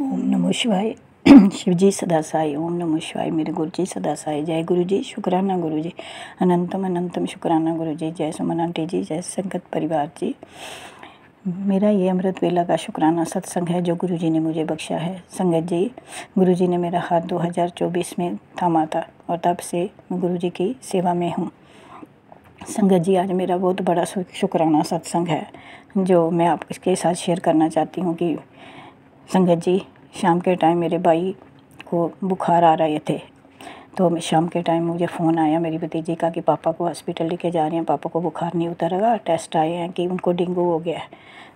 ओम नमो शिवाय। शिव जी सदा साई। ओम नमो शिवाय। मेरे गुरु जी सदा साई। जय गुरु जी। शुक्राना गुरु जी। अनंतम अनंतम शुक्राना गुरु जी। जय सुमन आंटी जी। जय संगत परिवार जी। मेरा ये अमृत वेला का शुक्राना सत्संग है जो गुरु जी ने मुझे बख्शा है। संगत जी, गुरु जी ने मेरा हाथ 2024 में थामा था और तब से मैं गुरु जी की सेवा में हूँ। संगत जी, आज मेरा बहुत बड़ा शुक्राना सत्संग है जो मैं आपके साथ शेयर करना चाहती हूँ कि संगत जी, शाम के टाइम मेरे भाई को बुखार आ रहे थे, तो शाम के टाइम मुझे फ़ोन आया मेरी भतीजी का कि पापा को हॉस्पिटल लेके जा रहे हैं, पापा को बुखार नहीं उतरेगा, टेस्ट आए हैं कि उनको डेंगू हो गया है।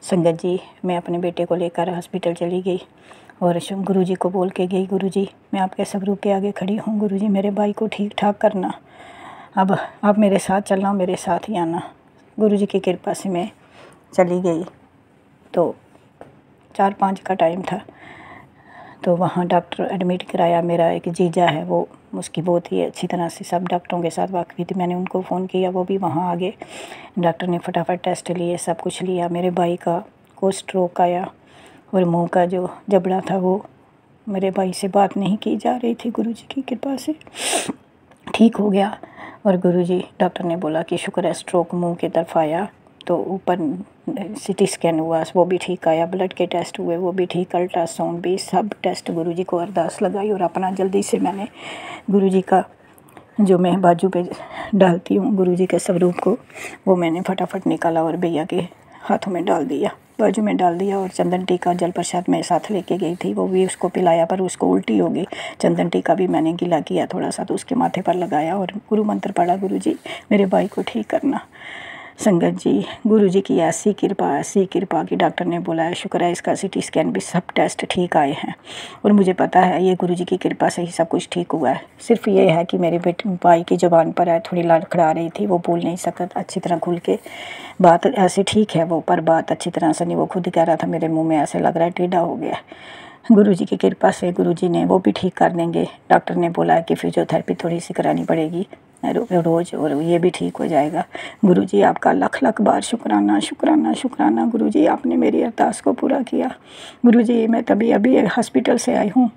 संगत जी, मैं अपने बेटे को लेकर हॉस्पिटल चली गई और गुरु जी को बोल के गई, गुरु जी मैं आपके सबरूप के आगे खड़ी हूँ, गुरु जी मेरे भाई को ठीक ठाक करना, अब आप मेरे साथ चलना, मेरे साथ ही आना। गुरु जी की कृपा से मैं चली गई। तो 4-5 का टाइम था, तो वहाँ डॉक्टर एडमिट कराया। मेरा एक जीजा है, वो उसकी बहुत ही अच्छी तरह से सब डॉक्टरों के साथ वाकफ़ी थी। मैंने उनको फ़ोन किया, वो भी वहाँ आ गए। डॉक्टर ने फटाफट टेस्ट लिए, सब कुछ लिया। मेरे भाई को स्ट्रोक आया और मुंह का जो जबड़ा था वो मेरे भाई से बात नहीं की जा रही थी, गुरुजी की कृपा से ठीक हो गया। और गुरुजी डॉक्टर ने बोला कि शुक्र है स्ट्रोक मुंह की तरफ आया, तो ऊपर सीटी स्कैन हुआ, वो भी ठीक आया, ब्लड के टेस्ट हुए वो भी ठीक, अल्ट्रासाउंड भी, सब टेस्ट। गुरुजी को अरदास लगाई और अपना जल्दी से मैंने गुरुजी का जो मैं बाजू पे डालती हूँ गुरुजी के स्वरूप को, वो मैंने फटाफट निकाला और भैया के हाथों में डाल दिया, बाजू में डाल दिया। और चंदन टीका जल प्रसाद मेरे साथ लेके गई थी, वो भी उसको पिलाया, पर उसको उल्टी हो गई। चंदन टीका भी मैंने गीला किया थोड़ा सा, तो उसके माथे पर लगाया और गुरु मंत्र पढ़ा, गुरु जी मेरे भाई को ठीक करना। संगत जी, गुरु जी की ऐसी कृपा कि डॉक्टर ने बोला है शुक्र है इसका सीटी स्कैन भी सब टेस्ट ठीक आए हैं। और मुझे पता है ये गुरु जी की कृपा से ही सब कुछ ठीक हुआ है। सिर्फ ये है कि मेरे भाई की ज़ुबान पर है थोड़ी लड़खड़ा रही थी, वो बोल नहीं सकता अच्छी तरह खुल के, बात ऐसे ठीक है वो, पर बात अच्छी तरह से नहीं। वो खुद कह रहा था मेरे मुँह में ऐसे लग रहा है टेढ़ा हो गया। गुरु जी की कृपा से गुरु जी ने वो भी ठीक कर देंगे। डॉक्टर ने बोला है कि फिजियोथेरेपी थोड़ी सी करानी पड़ेगी रोज़, और ये भी ठीक हो जाएगा। गुरु जी आपका लख लख बार शुक्राना शुक्राना शुक्राना। गुरु जी आपने मेरी अरदास को पूरा किया। गुरु जी मैं तभी अभी हॉस्पिटल से आई हूँ,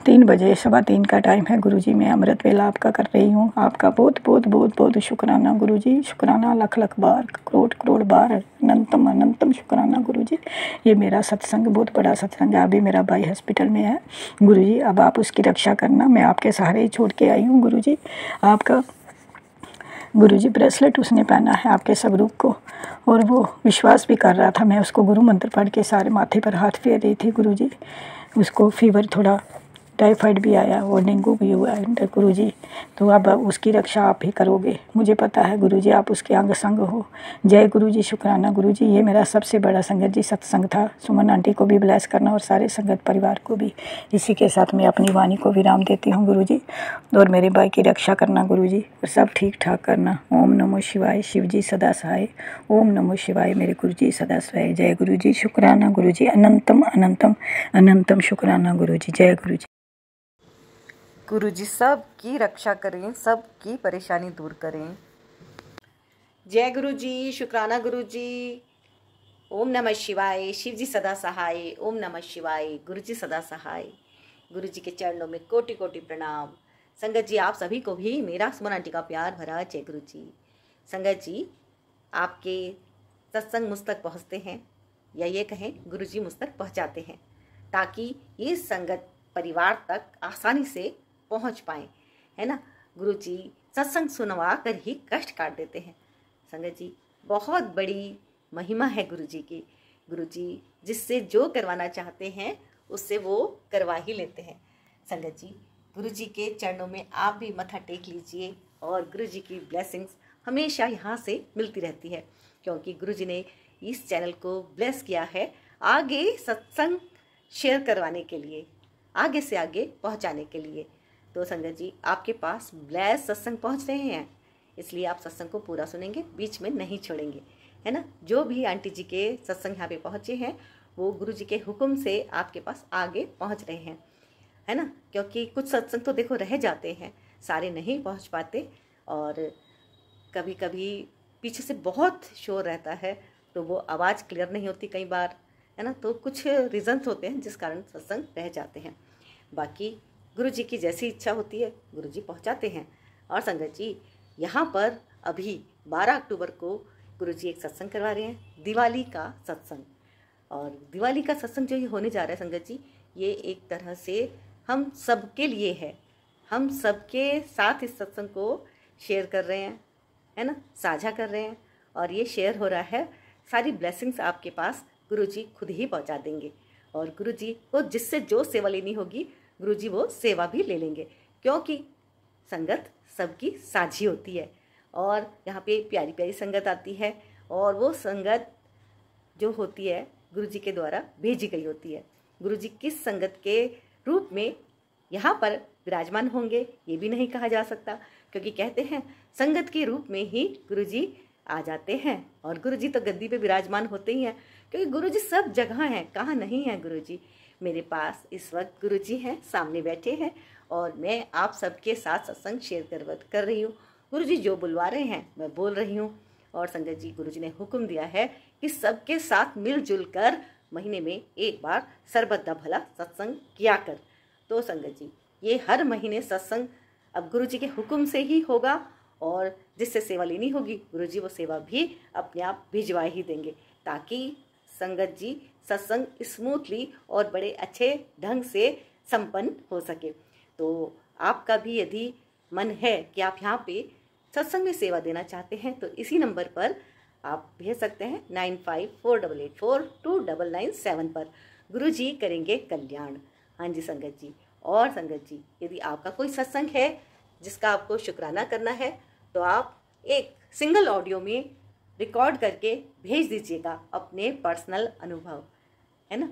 3 बजे 3:15 का टाइम है। गुरु जी मैं अमृत वेला आपका कर रही हूँ, आपका बहुत बहुत बहुत बहुत शुक्राना गुरु जी, शुक्राना लख लख बार, करोड़ करोड़ बार, अनंतम अनंतम शुक्राना गुरु जी। ये मेरा सत्संग बहुत बड़ा सत्संग है। अभी मेरा भाई हॉस्पिटल में है, गुरु जी अब आप उसकी रक्षा करना, मैं आपके सहारे ही छोड़ के आई हूँ। गुरु जी आपका गुरु जी ब्रेसलेट उसने पहना है आपके स्वरूप को, और वो विश्वास भी कर रहा था। मैं उसको गुरु मंत्र पढ़ के सारे माथे पर हाथ फेर रही थी। गुरु जी उसको फीवर थोड़ा टाइफाइड भी आया और डेंगू भी हुआ है गुरु जी, तो अब उसकी रक्षा आप ही करोगे, मुझे पता है गुरु जी आप उसके अंग संग हो। जय गुरु जी, शुक्राना गुरु जी। ये मेरा सबसे बड़ा संगत जी सत्संग था। सुमन आंटी को भी ब्लेस करना और सारे संगत परिवार को भी। इसी के साथ मैं अपनी वाणी को विराम देती हूँ गुरु जी, और मेरे भाई की रक्षा करना गुरु जी, और सब ठीक ठाक करना। ओम नमो शिवाय। शिव जी सदा सहाय। ओम नमो शिवाय। मेरे गुरु जी सदा सहाय। जय गुरु जी, शुक्राना गुरु जी। अनंतम अनंतम अनंतम शुक्राना गुरु जी। जय गुरु जी। गुरु जी सब की रक्षा करें, सब की परेशानी दूर करें। जय गुरु जी, शुक्राना गुरु जी। ओम नमः शिवाय। शिव जी सदा सहाय। ओम नमः शिवाय। गुरु जी सदा सहाय। गुरु जी के चरणों में कोटि कोटि प्रणाम। संगत जी आप सभी को भी मेरा सुमन आंटी का प्यार भरा जय गुरु जी। संगत जी आपके सत्संग मुझ तक पहुँचते हैं, या ये कहें गुरु जी मुझ तक पहुँचाते हैं, ताकि ये संगत परिवार तक आसानी से पहुंच पाए, है ना। गुरु जी सत्संग सुनवा कर ही कष्ट काट देते हैं। संगत जी बहुत बड़ी महिमा है गुरु जी की। गुरु जी जिससे जो करवाना चाहते हैं उससे वो करवा ही लेते हैं। संगत जी गुरु जी के चरणों में आप भी मत्था टेक लीजिए, और गुरु जी की ब्लेसिंग्स हमेशा यहाँ से मिलती रहती है, क्योंकि गुरु जी ने इस चैनल को ब्लेस किया है आगे सत्संग शेयर करवाने के लिए, आगे से आगे पहुँचाने के लिए। तो संगत जी आपके पास ब्लेस सत्संग पहुंच रहे हैं, इसलिए आप सत्संग को पूरा सुनेंगे, बीच में नहीं छोड़ेंगे, है ना। जो भी आंटी जी के सत्संग यहाँ पे पहुँचे हैं वो गुरु जी के हुक्म से आपके पास आगे पहुँच रहे हैं, है ना। क्योंकि कुछ सत्संग तो देखो रह जाते हैं, सारे नहीं पहुँच पाते, और कभी कभी पीछे से बहुत शोर रहता है तो वो आवाज़ क्लियर नहीं होती कई बार, है ना। तो कुछ रीजन्स होते हैं जिस कारण सत्संग रह जाते हैं। बाकी गुरु जी की जैसी इच्छा होती है गुरु जी पहुँचाते हैं। और संगत जी यहाँ पर अभी 12 अक्टूबर को गुरु जी एक सत्संग करवा रहे हैं, दिवाली का सत्संग। और दिवाली का सत्संग जो ये होने जा रहा है संगत जी, ये एक तरह से हम सबके लिए है। हम सबके साथ इस सत्संग को शेयर कर रहे हैं, है ना, साझा कर रहे हैं। और ये शेयर हो रहा है, सारी ब्लेसिंग्स आपके पास गुरुजी खुद ही पहुंचा देंगे। और गुरुजी को जिससे जो सेवा लेनी होगी गुरुजी वो सेवा भी ले लेंगे, क्योंकि संगत सबकी साझी होती है। और यहाँ पे प्यारी प्यारी संगत आती है, और वो संगत जो होती है गुरुजी के द्वारा भेजी गई होती है। गुरुजी किस संगत के रूप में यहाँ पर विराजमान होंगे ये भी नहीं कहा जा सकता, क्योंकि कहते हैं संगत के रूप में ही गुरुजी आ जाते हैं। और गुरुजी तो गद्दी पे विराजमान होते ही हैं, क्योंकि गुरुजी सब जगह हैं। कहाँ नहीं है गुरुजी? मेरे पास इस वक्त गुरुजी हैं, सामने बैठे हैं, और मैं आप सबके साथ सत्संग शेयर कर रही हूँ। गुरुजी जो बुलवा रहे हैं मैं बोल रही हूँ। और संगत जी गुरुजी ने हुक्म दिया है कि सबके साथ मिलजुल कर महीने में एक बार सरबत दा भला सत्संग किया कर। तो संगत जी ये हर महीने सत्संग अब गुरुजी के हुक्म से ही होगा, और जिससे सेवा लेनी होगी गुरुजी वो सेवा भी अपने आप भिजवा ही देंगे, ताकि संगत जी सत्संग स्मूथली और बड़े अच्छे ढंग से संपन्न हो सके। तो आपका भी यदि मन है कि आप यहाँ पे सत्संग में सेवा देना चाहते हैं तो इसी नंबर पर आप भेज सकते हैं 9548842997 पर। गुरुजी करेंगे कल्याण। हाँ जी संगत जी। और संगत जी यदि आपका कोई सत्संग है जिसका आपको शुक्राना करना है तो आप एक सिंगल ऑडियो में रिकॉर्ड करके भेज दीजिएगा अपने पर्सनल अनुभव, है ना।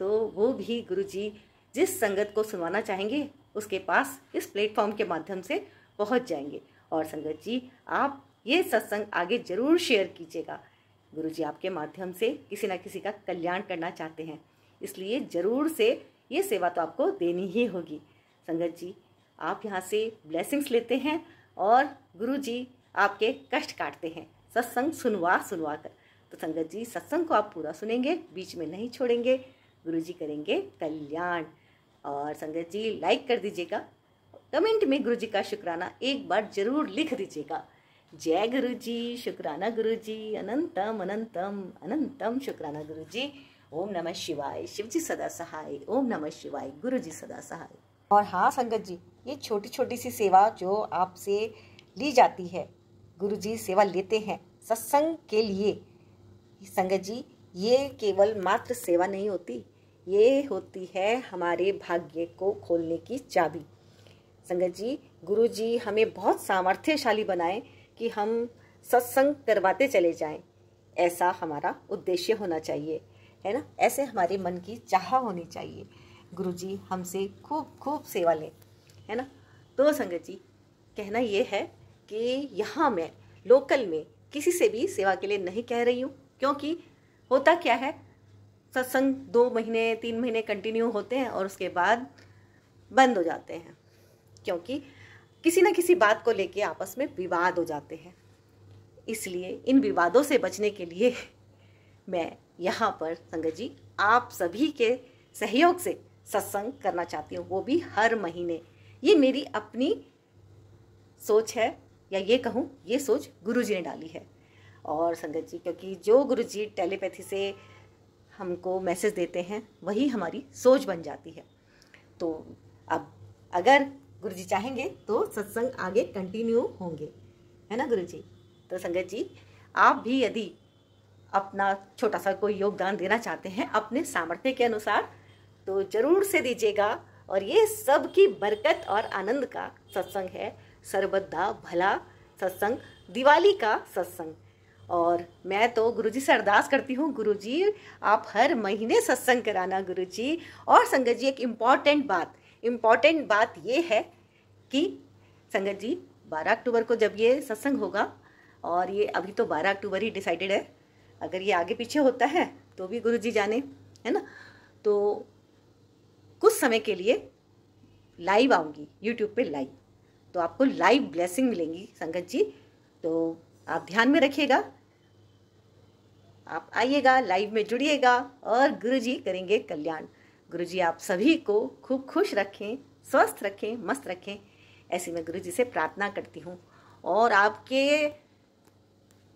तो वो भी गुरुजी जिस संगत को सुनवाना चाहेंगे उसके पास इस प्लेटफॉर्म के माध्यम से पहुंच जाएंगे। और संगत जी आप ये सत्संग आगे जरूर शेयर कीजिएगा। गुरुजी आपके माध्यम से किसी न किसी का कल्याण करना चाहते हैं, इसलिए ज़रूर से ये सेवा तो आपको देनी ही होगी। संगत जी आप यहाँ से ब्लेसिंग्स लेते हैं और गुरुजी आपके कष्ट काटते हैं सत्संग सुनवा कर। तो संगत जी सत्संग को आप पूरा सुनेंगे, बीच में नहीं छोड़ेंगे। गुरुजी करेंगे कल्याण। और संगत जी लाइक कर दीजिएगा, कमेंट में गुरुजी का शुक्राना एक बार जरूर लिख दीजिएगा। जय गुरुजी, शुक्राना गुरुजी, अनंतम अनंतम अनंतम शुक्राना गुरुजी। ओम नमः शिवाय, शिवजी सदा सहाय। ओम नमः शिवाय, गुरुजी सदा सहाय। और हाँ संगत जी ये छोटी छोटी सी सेवा जो आपसे ली जाती है, गुरुजी सेवा लेते हैं सत्संग के लिए। संगत जी ये केवल मात्र सेवा नहीं होती, ये होती है हमारे भाग्य को खोलने की चाबी। संगत जी गुरुजी हमें बहुत सामर्थ्यशाली बनाएं कि हम सत्संग करवाते चले जाएं, ऐसा हमारा उद्देश्य होना चाहिए, है ना। ऐसे हमारे मन की चाह होनी चाहिए। गुरुजी हमसे खूब खूब सेवा लें, है ना। तो संगत जी कहना ये है कि यहाँ मैं लोकल में किसी से भी सेवा के लिए नहीं कह रही हूँ, क्योंकि होता क्या है सत्संग 2 महीने 3 महीने कंटिन्यू होते हैं और उसके बाद बंद हो जाते हैं, क्योंकि किसी न किसी बात को लेके आपस में विवाद हो जाते हैं। इसलिए इन विवादों से बचने के लिए मैं यहाँ पर संगत जी आप सभी के सहयोग से सत्संग करना चाहती हूँ, वो भी हर महीने। ये मेरी अपनी सोच है, या ये कहूँ ये सोच गुरुजी ने डाली है। और संगत जी क्योंकि जो गुरुजी टेलीपैथी से हमको मैसेज देते हैं वही हमारी सोच बन जाती है। तो अब अगर गुरुजी चाहेंगे तो सत्संग आगे कंटिन्यू होंगे, है ना गुरुजी। तो संगत जी आप भी यदि अपना छोटा सा कोई योगदान देना चाहते हैं अपने सामर्थ्य के अनुसार तो जरूर से दीजिएगा। और ये सब की बरकत और आनंद का सत्संग है, सर्वदा भला सत्संग, दिवाली का सत्संग। और मैं तो गुरुजी से अरदास करती हूँ, गुरुजी आप हर महीने सत्संग कराना गुरुजी। और संगत जी एक इम्पॉर्टेंट बात ये है कि संगत जी 12 अक्टूबर को जब ये सत्संग होगा, और ये अभी तो 12 अक्टूबर ही डिसाइडेड है, अगर ये आगे पीछे होता है तो भी गुरुजी जाने, है ना। तो कुछ समय के लिए लाइव आऊँगी यूट्यूब पे लाइव, तो आपको लाइव ब्लेसिंग मिलेंगी संगत जी। तो आप ध्यान में रखिएगा। आप आइएगा, लाइव में जुड़िएगा और गुरुजी करेंगे कल्याण। गुरुजी आप सभी को खूब खुश रखें, स्वस्थ रखें, मस्त रखें, ऐसी मैं गुरुजी से प्रार्थना करती हूँ। और आपके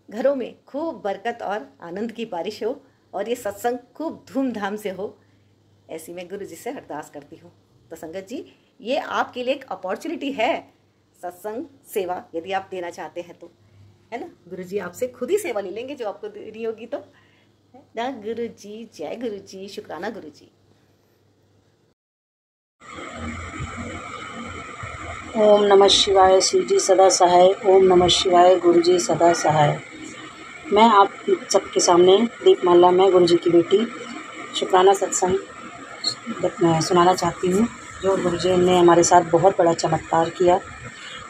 घरों में खूब बरकत और आनंद की बारिश हो और ये सत्संग खूब धूमधाम से हो, ऐसी मैं गुरुजी से अरदास करती हूँ। तो संगत जी, ये आपके लिए एक अपॉर्चुनिटी है, सत्संग सेवा यदि आप देना चाहते हैं तो, है ना। गुरुजी आपसे खुद ही सेवा ले लेंगे जो आपको देनी होगी तो, है ना। गुरुजी, जय गुरुजी, शुक्राना गुरुजी। ओम नमः शिवाय, शिव जी सदा सहाय। ओम नमः शिवाय, गुरु जी सदा सहाय। मैं आप सबके सामने दीपमाला में गुरु जी की बेटी शुक्राना सत्संग सुनाना चाहती हूँ, जो गुरु जी ने हमारे साथ बहुत बड़ा चमत्कार किया।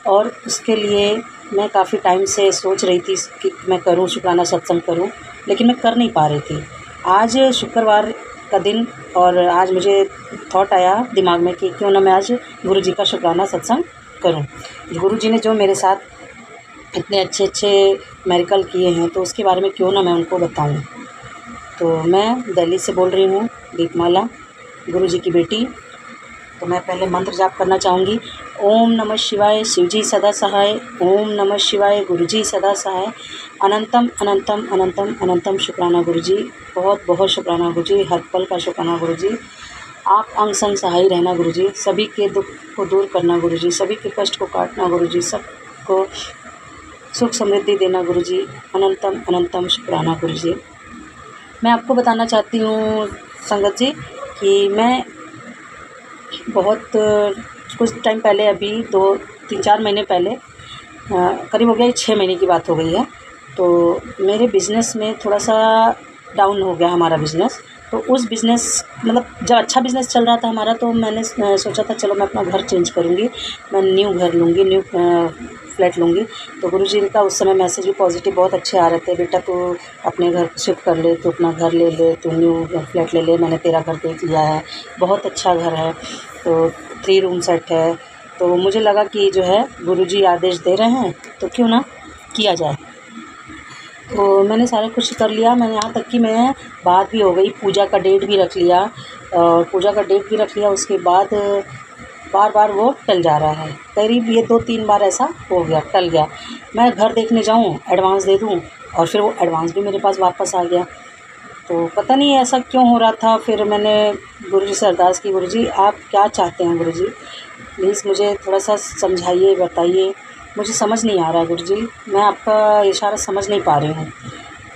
और उसके लिए मैं काफ़ी टाइम से सोच रही थी कि मैं करूँ, शुक्राना सत्संग करूँ, लेकिन मैं कर नहीं पा रही थी। आज शुक्रवार का दिन और आज मुझे थॉट आया दिमाग में कि क्यों ना मैं आज गुरु जी का शुक्राना सत्संग करूं। गुरु जी ने जो मेरे साथ इतने अच्छे अच्छे मेरिकल किए हैं, तो उसके बारे में क्यों ना मैं उनको बताऊं। तो मैं दिल्ली से बोल रही हूँ, दीपमाला, गुरु जी की बेटी। तो मैं पहले मंत्र जाप करना चाहूँगी। ओम नमः शिवाय, शिव जी सदा सहाय। ओम नमः शिवाय, गुरु जी सदा सहाय। अनंतम अनंतम अनंतम अनंतम शुक्राना गुरु जी, बहुत बहुत शुक्राना गुरु जी, हर पल का शुक्राना गुरु जी। आप अंग संग सहाय रहना गुरु जी, सभी के दुख को दूर करना गुरु जी, सभी के कष्ट को काटना गुरु जी, सबको सुख समृद्धि देना गुरु जी। अनंतम अनंतम शुक्राना गुरु जी। मैं आपको बताना चाहती हूँ संगत जी कि मैं बहुत कुछ टाइम पहले, अभी 2-3-4 महीने पहले, करीब हो गया 6 महीने की बात हो गई है, तो मेरे बिज़नेस में थोड़ा सा डाउन हो गया हमारा बिज़नेस। तो उस बिज़नेस मतलब जब अच्छा बिज़नेस चल रहा था हमारा, तो मैंने सोचा था चलो मैं अपना घर चेंज करूँगी, मैं न्यू घर लूँगी, न्यू फ्लैट लूँगी। तो गुरुजी का उस समय मैसेज भी पॉजिटिव बहुत अच्छे आ रहे थे, बेटा तू अपने घर शिफ्ट कर ले, तू अपना घर ले ले, तू न्यू फ्लैट ले ले, मैंने तेरा घर देख लिया है, बहुत अच्छा घर है, तो 3 रूम सेट है। तो मुझे लगा कि जो है गुरुजी आदेश दे रहे हैं तो क्यों ना किया जाए। तो मैंने सारा कुछ कर लिया। मैंने यहाँ तक कि मैं बात भी हो गई, पूजा का डेट भी रख लिया, और पूजा का डेट भी रख लिया। उसके बाद बार बार वो टल जा रहा है, करीब ये 2-3 बार ऐसा हो गया, टल गया। मैं घर देखने जाऊँ, एडवांस दे दूँ, और फिर वो एडवांस भी मेरे पास वापस आ गया। तो पता नहीं ऐसा क्यों हो रहा था। फिर मैंने गुरुजी से अरदास की, गुरुजी आप क्या चाहते हैं गुरुजी, प्लीज़ मुझे थोड़ा सा समझाइए, बताइए, मुझे समझ नहीं आ रहा है गुरुजी, मैं आपका इशारा समझ नहीं पा रही हूँ।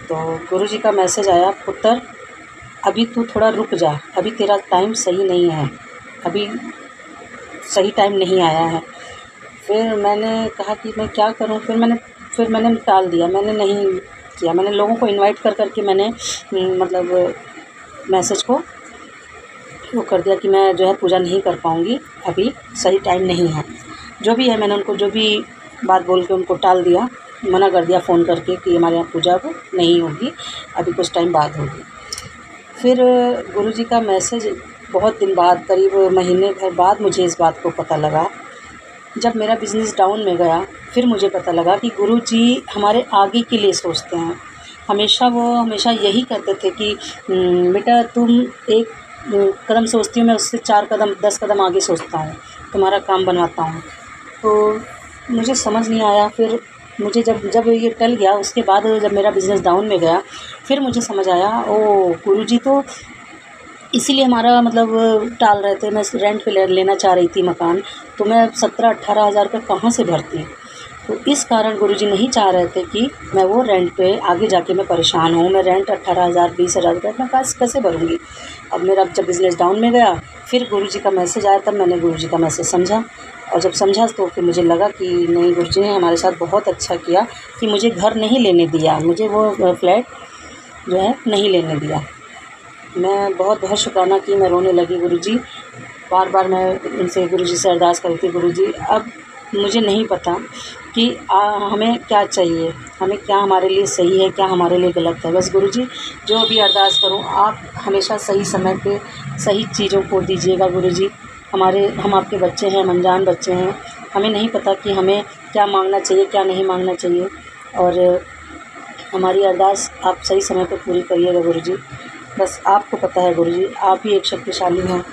तो गुरुजी का मैसेज आया, पुत्र अभी तू थोड़ा रुक जा, अभी तेरा टाइम सही नहीं है, अभी सही टाइम नहीं आया है। फिर मैंने कहा कि मैं क्या करूं। फिर मैंने टाल दिया, मैंने नहीं किया। मैंने लोगों को इनवाइट कर करके मैंने मतलब मैसेज को वो कर दिया कि मैं जो है पूजा नहीं कर पाऊँगी, अभी सही टाइम नहीं है। जो भी है मैंने उनको जो भी बात बोल के उनको टाल दिया, मना कर दिया फ़ोन करके कि हमारे यहाँ पूजा वो नहीं होगी, अभी कुछ टाइम बाद होगी। फिर गुरुजी का मैसेज बहुत दिन बाद, करीब महीने भर बाद मुझे इस बात को पता लगा। जब मेरा बिज़नेस डाउन में गया, फिर मुझे पता लगा कि गुरुजी हमारे आगे के लिए सोचते हैं। हमेशा यही कहते थे कि बेटा तुम एक कदम सोचती हो, मैं उससे 4 कदम 10 कदम आगे सोचता हूँ, तुम्हारा काम बनवाता हूँ। तो मुझे समझ नहीं आया। फिर मुझे जब ये टल गया, उसके बाद जब मेरा बिज़नेस डाउन में गया, फिर मुझे समझ आया, ओ गुरुजी तो इसीलिए हमारा मतलब टाल रहे थे। मैं रेंट पे लेना चाह रही थी मकान, तो मैं 17-18 हज़ार रुपये कहाँ से भरती। तो इस कारण गुरुजी नहीं चाह रहे थे कि मैं वो रेंट पे आगे जाके मैं परेशान हूँ। मैं रेंट 18,000 20,000 रुपये अपना पास कैसे भरूँगी। अब मेरा जब बिज़नेस डाउन में गया, फिर गुरुजी का मैसेज आया, तब मैंने गुरुजी का मैसेज समझा। और जब समझा तो फिर मुझे लगा कि नहीं, गुरुजी ने हमारे साथ बहुत अच्छा किया कि मुझे घर नहीं लेने दिया, मुझे वो फ्लैट जो है नहीं लेने दिया। मैं बहुत बहुत शुक्राना की, मैं रोने लगी। गुरुजी बार बार मैं उनसे गुरुजी से अरदास करती थी, गुरुजी अब मुझे नहीं पता कि हमें क्या चाहिए, हमें क्या हमारे लिए सही है, क्या हमारे लिए गलत है। बस गुरुजी जो भी अरदास करूं, आप हमेशा सही समय पे सही चीज़ों को दीजिएगा गुरुजी। हम आपके बच्चे हैं, अनजान बच्चे हैं, हमें नहीं पता कि हमें क्या मांगना चाहिए, क्या नहीं मांगना चाहिए। और हमारी अरदास आप सही समय पर पूरी करिएगा गुरुजी। बस आपको पता है गुरुजी, आप ही एक शक्तिशाली हैं,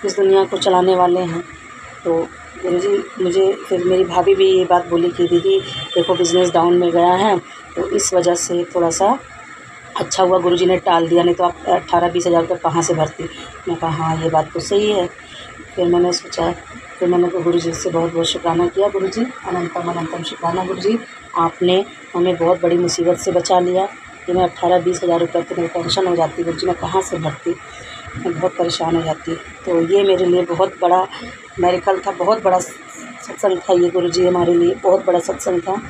इस दुनिया को चलाने वाले हैं। तो गुरुजी मुझे फिर मेरी भाभी भी ये बात बोली कि दीदी देखो बिज़नेस डाउन में गया है, तो इस वजह से थोड़ा सा अच्छा हुआ गुरुजी ने टाल दिया, नहीं तो आप 18-20 हज़ार रुपये कहाँ से भरती। मैं कहा हाँ ये बात तो सही है। फिर मैंने सोचा, फिर मैंने गुरुजी से बहुत बहुत शुक्राना किया। गुरुजी अनंतम अनंतम शुक्राना गुरुजी, आपने हमें बहुत बड़ी मुसीबत से बचा लिया। कि मैं 18-20 हज़ार रुपये तो मेरी टेंशन हो जाती गुरुजी, मैं कहाँ से भरती, मैं बहुत परेशान हो जाती। तो ये मेरे लिए बहुत बड़ा मेरिकल था, बहुत बड़ा सत्संग था ये गुरुजी, हमारे लिए बहुत बड़ा सत्संग था।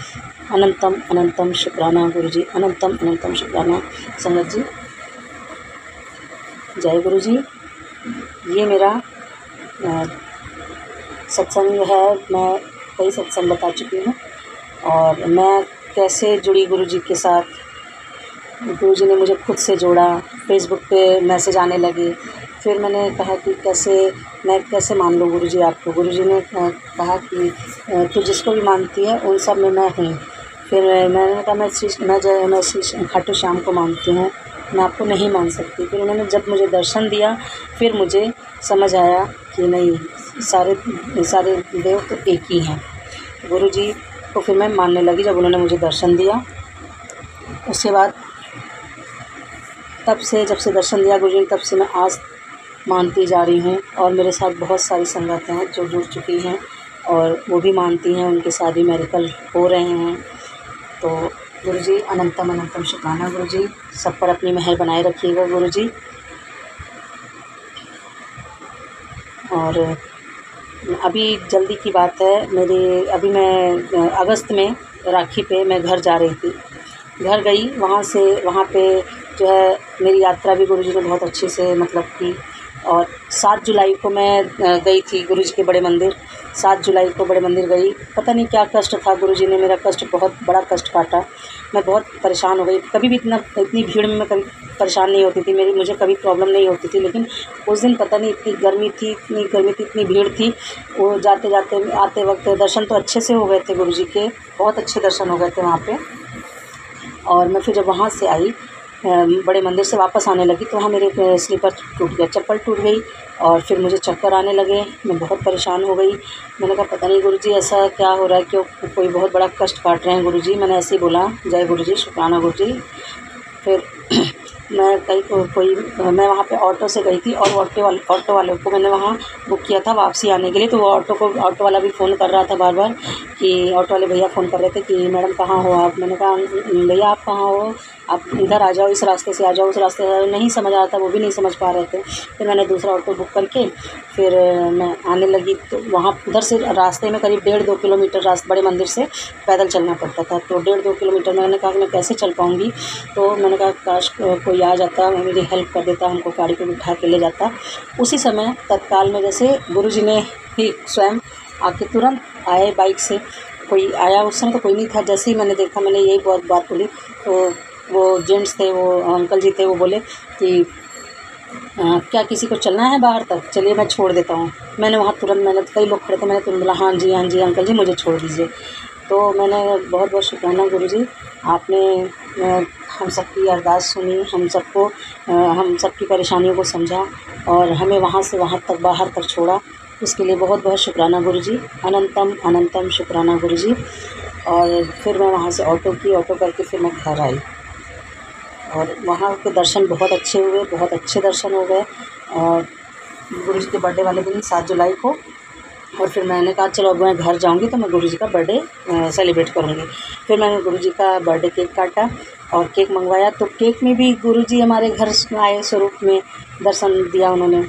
अनंतम अनंतम शुक्राना गुरुजी, अनंतम अनंतम शुक्राना संगत जी। जय गुरुजी। ये मेरा सत्संग है, मैं कई सत्संग बता चुकी हूँ और मैं कैसे जुड़ी गुरुजी के साथ। गुरुजी ने मुझे खुद से जोड़ा, फेसबुक पे मैसेज आने लगे। फिर मैंने कहा कि मैं कैसे मान लूँ गुरुजी आपको। गुरुजी ने कहा कि तू जिसको भी मानती है उन सब में मैं हूँ। फिर मैंने कहा मैं श्री खाटू श्याम को मानती हूँ, मैं आपको नहीं मान सकती। फिर उन्होंने जब मुझे दर्शन दिया फिर मुझे समझ आया कि नहीं, सारे देव तो एक ही हैं। गुरुजी को फिर मैं मानने लगी जब उन्होंने मुझे दर्शन दिया। उसके बाद जब से दर्शन दिया गुरुजी ने, तब से मैं आज मानती जा रही हूँ। और मेरे साथ बहुत सारी संगत हैं जो जुड़ चुकी हैं और वो भी मानती हैं, उनके साथ भी मेरिकल हो रहे हैं। तो गुरुजी अनंतम अनंतम शुक्राना गुरुजी, सब पर अपनी मेहर बनाए रखिएगा गुरुजी। और अभी जल्दी की बात है अभी मैं अगस्त में राखी पे मैं घर जा रही थी, घर गई। वहाँ पे जो है मेरी यात्रा भी गुरुजी ने बहुत अच्छे से मतलब की। और 7 जुलाई को मैं गई थी गुरुजी के बड़े मंदिर, 7 जुलाई को बड़े मंदिर गई। पता नहीं क्या कष्ट था, गुरुजी ने मेरा कष्ट, बहुत बड़ा कष्ट काटा। मैं बहुत परेशान हो गई। कभी भी इतनी भीड़ में मैं कभी परेशान नहीं होती थी, मुझे कभी प्रॉब्लम नहीं होती थी। लेकिन उस दिन पता नहीं इतनी गर्मी थी, इतनी भीड़ थी। वो जाते जाते आते वक्त दर्शन तो अच्छे से हो गए थे गुरुजी के, बहुत अच्छे दर्शन हो गए थे वहाँ पे। और मैं फिर जब वहाँ से आई, बड़े मंदिर से वापस आने लगी, तो वहाँ मेरे स्लीपर टूट गया, चप्पल टूट गई और फिर मुझे चक्कर आने लगे। मैं बहुत परेशान हो गई। मैंने कहा पता नहीं गुरुजी ऐसा क्या हो रहा है, क्यों कोई बहुत बड़ा कष्ट काट रहे हैं गुरुजी। मैंने ऐसे ही बोला, जय गुरुजी शुक्राना गुरुजी। फिर मैं वहाँ पे ऑटो से गई थी और ऑटो वाले को मैंने वहाँ बुक किया था वापसी आने के लिए। तो वो ऑटो वाला भी फ़ोन कर रहा था बार बार कि ऑटो वाले भैया फ़ोन कर रहे थे कि मैडम कहाँ हो आप। मैंने कहा भैया आप कहाँ हो, आप इधर आ जाओ, इस रास्ते से आ जाओ, उस रास्ते से। नहीं समझ आ रहा था, वो भी नहीं समझ पा रहे थे। फिर मैंने दूसरा ऑटो बुक करके फिर मैं आने लगी। तो वहाँ उधर से रास्ते में करीब 1.5-2 किलोमीटर बड़े मंदिर से पैदल चलना पड़ता था। तो 1.5-2 किलोमीटर मैंने कहा कि मैं कैसे चल पाऊँगी। तो मैंने कहा काश कोई आ जाता, मेरी हेल्प कर देता, हमको गाड़ी पे बिठा के ले जाता। उसी समय तत्काल में जैसे गुरुजी ने ही स्वयं आके तुरंत आए बाइक से। कोई आया, उस समय तो कोई नहीं था। जैसे ही मैंने देखा, मैंने यही बहुत बात बोली, तो वो जेंट्स थे, वो अंकल जी थे, वो बोले कि क्या किसी को चलना है बाहर तक, चलिए मैं छोड़ देता हूँ। मैंने कई लोग खड़े थे, मैंने तुरंत बोला हाँ जी अंकल जी मुझे छोड़ दीजिए। तो मैंने बहुत बहुत शुक्राना गुरुजी, आपने हम सबकी अरदास सुनी, हम सबकी परेशानियों को समझा और हमें वहाँ से वहाँ तक बाहर तक छोड़ा। इसके लिए बहुत बहुत शुक्राना गुरुजी, अनंतम अनंतम शुक्राना गुरुजी। और फिर मैं वहाँ से ऑटो करके फिर मैं घर आई और वहाँ के दर्शन बहुत अच्छे हुए, बहुत अच्छे दर्शन हो गए। और गुरुजी के बर्थडे वाले दिन 7 जुलाई को, और फिर मैंने कहा चलो अब मैं घर जाऊंगी तो मैं गुरुजी का बर्थडे सेलिब्रेट करूंगी। फिर मैंने गुरुजी का बर्थडे केक काटा और केक मंगवाया। तो केक में भी गुरुजी हमारे घर आए, स्वरूप में दर्शन दिया उन्होंने।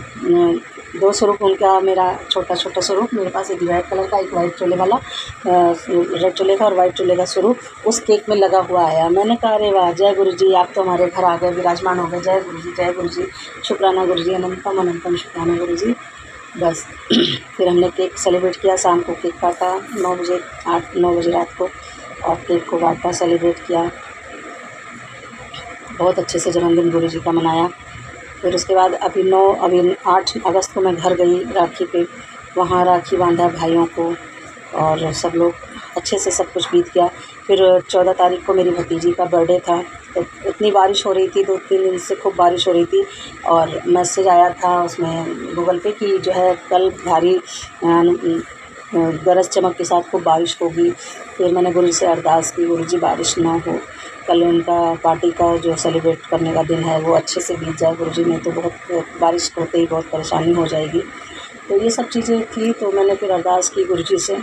2 स्वरूप उनका, मेरा छोटा स्वरूप मेरे पास, एक रेड कलर का, एक वाइट चोले वाला, रेड चोले का और वाइट चोले का स्वरूप उस केक में लगा हुआ आया। मैंने कहा अरे वाह, जय गुरुजी, आप तो हमारे घर आ गए, विराजमान हो गए। जय गुरुजी शुक्राना गुरुजी, अनंतम अनंतम शुक्राना गुरुजी। बस फिर हमने केक सेलिब्रेट किया, शाम को केक काटा 9 बजे रात को, और केक को काटा, सेलिब्रेट किया। बहुत अच्छे से जन्मदिन गुरुजी का मनाया। फिर उसके बाद अभी 8 अगस्त को मैं घर गई राखी पे, वहाँ राखी बांधा भाइयों को, और सब लोग अच्छे से सब कुछ बीत गया। फिर 14 तारीख को मेरी भतीजी का बर्थडे था, तो इतनी बारिश हो रही थी, 2-3 दिन से खूब बारिश हो रही थी, और मैसेज आया था उसमें गूगल पे कि जो है कल भारी गरज चमक के साथ खूब बारिश होगी। फिर मैंने गुरु जी से अरदास की, गुरु जी बारिश ना हो, कल उनका पार्टी का जो सेलिब्रेट करने का दिन है वो अच्छे से बीत जाए गुरु जी, नहीं तो बहुत बारिश होते ही बहुत परेशानी हो जाएगी। तो ये सब चीज़ें थी, तो मैंने फिर अरदास की गुरु जी से,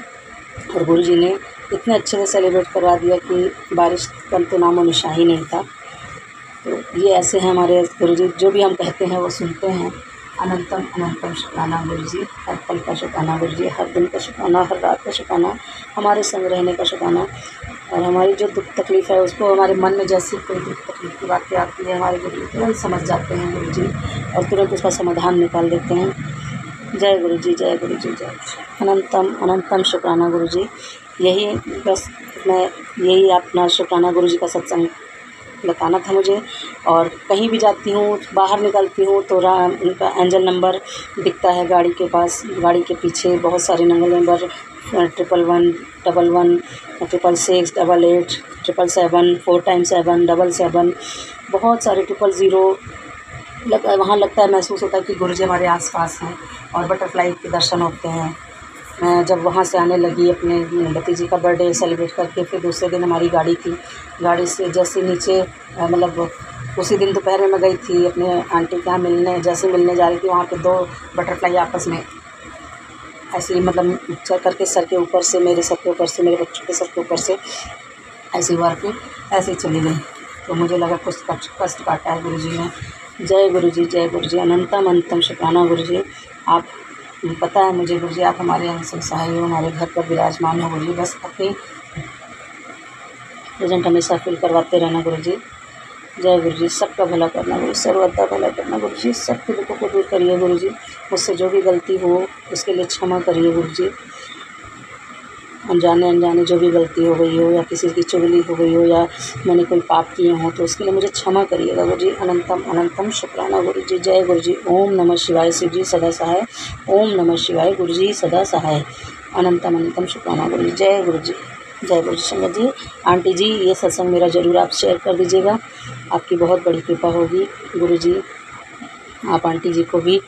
और गुरु जी ने इतने अच्छे से सेलिब्रेट करवा दिया कि बारिश का तो नामो निशान ही नहीं था। तो ये ऐसे हैं हमारे गुरु जी, जो भी हम कहते हैं वो सुनते हैं। अनंतम अनंतम शुक्राना गुरु जी, हर पल का शुक्राना गुरु जी, हर दिन का शुक्राना, हर रात का शुक्राना, हमारे संग रहने का शुक्राना। और हमारी जो दुख तकलीफ़ है उसको, हमारे मन में जैसी कोई दुख तकलीफ़ की बातें आती है, हमारे गुरु जी तुरंत समझ जाते हैं गुरु जी, और तुरंत उसका समाधान निकाल देते हैं। जय गुरु जी, जय गुरु जी, जय अनंतम अनंतम शुक्राना गुरु जी। यही बस मैं यही अपना शुक्राना गुरु जी का सत्संग बताना था मुझे। और कहीं भी जाती हूँ, बाहर निकलती हूँ, तो उनका एंजल नंबर दिखता है गाड़ी के पास, गाड़ी के पीछे बहुत सारे नंबर 111, 11, 666, 88, 777, 4 टाइम्स 7, 777, बहुत सारे 000 वहाँ लगता है, महसूस होता है कि गुरु जी हमारे आसपास हैं, और बटरफ्लाई के दर्शन होते हैं। मैं जब वहाँ से आने लगी अपने भतीजी का बर्थडे सेलिब्रेट करके, फिर दूसरे दिन हमारी गाड़ी थी, गाड़ी से जैसे नीचे मतलब उसी दिन दोपहर में मैं गई थी अपने आंटी के यहाँ मिलने, जैसे मिलने जा रही थी वहाँ पे 2 बटरफ्लाई आपस में ऐसे ही मतलब चल करके सर के ऊपर से, मेरे सर के ऊपर से, मेरे बच्चों के सर के ऊपर से ऐसे हुआ के ऐसे ही चली गई। तो मुझे लगा कुछ कष्ट काटा है गुरु जी ने। जय गुरु जी, जय गुरु जी, अनंतम अनंतम शुक्राना गुरु जी। आप, पता है मुझे गुरु जी आप हमारे यहाँ से सहाय हो, हमारे घर पर विराजमान हो गुरु जी, बस अपनी प्रेजेंट हमेशा फील करवाते रहना गुरु जी। जय गुरु जी, सबका भला करना गुरु, सर्वदा भला करना गुरु जी, सबके दुखों को दूर करिए गुरु जी, मुझसे जो भी गलती हो उसके लिए क्षमा करिए गुरु जी। अनजाने अनजाने जो भी गलती हो गई हो, या किसी की चुगली हो गई हो, या मैंने कोई पाप किए हों, तो उसके लिए मुझे क्षमा करिएगा गुरु जी। अनंतम अनंतम शुक्राना गुरु जी। जय गुरु जी। ओम नमः शिवाय, शिव जी सदा सहाय। ओम नमः शिवाय, गुरु जी सदा सहाय। अनंतम अनंतम शुक्राना गुरु जी। जय गुरु जी, जय गुरु जी। संगत जी, आंटी जी, ये सत्संग मेरा ज़रूर आप शेयर कर दीजिएगा, आपकी बहुत बड़ी कृपा होगी गुरु जी। आप आंटी जी को भी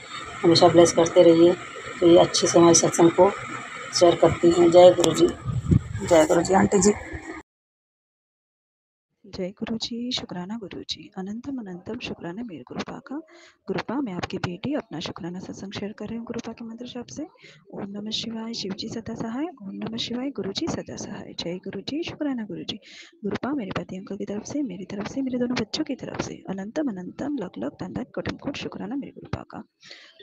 हमेशा ब्लेस करते रहिए, तो ये अच्छे से हमारे सत्संग को शेयर करती हैं। जय गुरु जी, जय गुरु जी। आंटी जी, जय गुरु जी, शुक्राना गुरु जी, अनंतम अनंतम शुक्राना मेरे गुरुपा का। गुरुपा, मैं आपकी बेटी अपना शुक्राना सत्संग शेयर कर रही हूँ गुरुपा के मंत्र जाप से। ओम नमः शिवाय, शिव जी सदा सहाय। ओम नमः शिवाय, गुरु जी सदा सहाय। जय गुरु जी, शुक्राना गुरु जी। गुरुपा, मेरे पति अंकल की तरफ से, मेरी तरफ से, मेरे दोनों बच्चों की तरफ से अनंतम अनंतम लख लख तन तन कोटि कोटि शुक्राना मेरे गुरुपा का।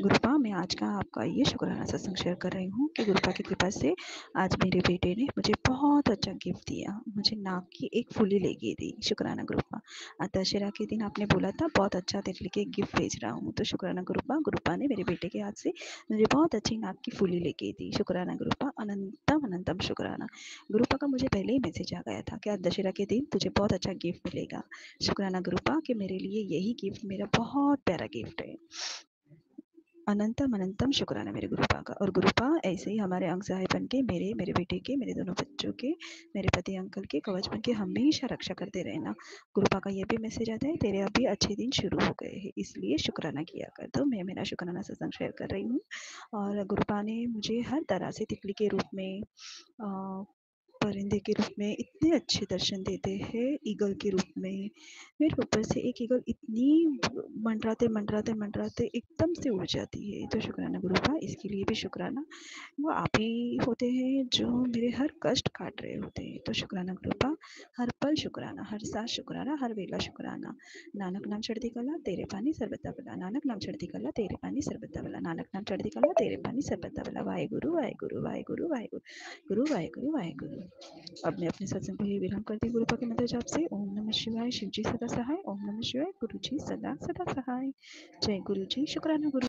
गुरुपा, मैं आज का आपका ये शुक्राना सत्संग शेयर कर रही हूँ कि गुरुपा की कृपा से आज मेरे बेटे ने मुझे बहुत अच्छा गिफ्ट दिया, मुझे नाक की एक फुली लेके दी। शुक्राना गुरुपा। आज दशहरा के दिन आपने बोला था बहुत अच्छा तेरे लिए गिफ्ट भेज रहा हूँ, तो शुक्राना गुरुपा, गुरुपा ने मेरे बेटे के हाथ से मुझे बहुत अच्छी नाक की फुली लेके दी। शुक्राना गुरुपा, अनंतम अनंतम शुक्राना। गुरुपा का मुझे पहले ही मैसेज आ गया था कि आज दशहरा के दिन तुझे बहुत अच्छा गिफ्ट मिलेगा। शुक्राना गुरुपा कि मेरे लिए यही गिफ्ट मेरा बहुत प्यारा गिफ्ट है। अनंतम अनंतम शुक्राना मेरे गुरुपा का। और गुरुपा ऐसे ही हमारे अंग सहाय बन के मेरे मेरे बेटे के, मेरे दोनों बच्चों के, मेरे पति अंकल के कवच बन के हमेशा रक्षा करते रहना। गुरुपा का ये भी मैसेज आता है तेरे अभी अच्छे दिन शुरू हो गए हैं, इसलिए शुक्राना किया कर। तो मैं मेरा शुक्राना सत्संग शेयर कर रही हूँ। और गुरुपा ने मुझे हर तरह से तितली के रूप में, परिंदे के रूप में इतने अच्छे दर्शन देते हैं, ईगल के रूप में मेरे ऊपर से एक ईगल इतनी मंडराते मंडराते मंडराते एकदम से उड़ जाती है। तो शुक्राना गुरुपा, इसके लिए भी शुक्राना। वो आप ही होते हैं जो मेरे हर कष्ट काट रहे होते हैं। तो शुक्राना गुरुपा, हर पल शुक्राना, हर सांस शुक्राना, हर वेला शुक्राना। नानक नाम चढ़ती कला तेरे पानी सरबता भला, नानक नाम चढ़ती कला तेरे पानी सरबता भला, नानक नाम चढ़ती कला तेरे पानी सरबता भला। वाहेगुरु वाहेगुरु वाहेगुरु वाहेगुरु, गुरु वाहेगुरु वाहेगुरु। अब मैं अपने सत्संग को ही विराम करती हूँ गुरुपा के मंत्र जाप से। ओम नमः शिवाय, शिव जी सदा सहाय। ओम नमः शिवाय, गुरु जी सदा सदा सहाय। जय गुरु जी, शुक्राना गुरु।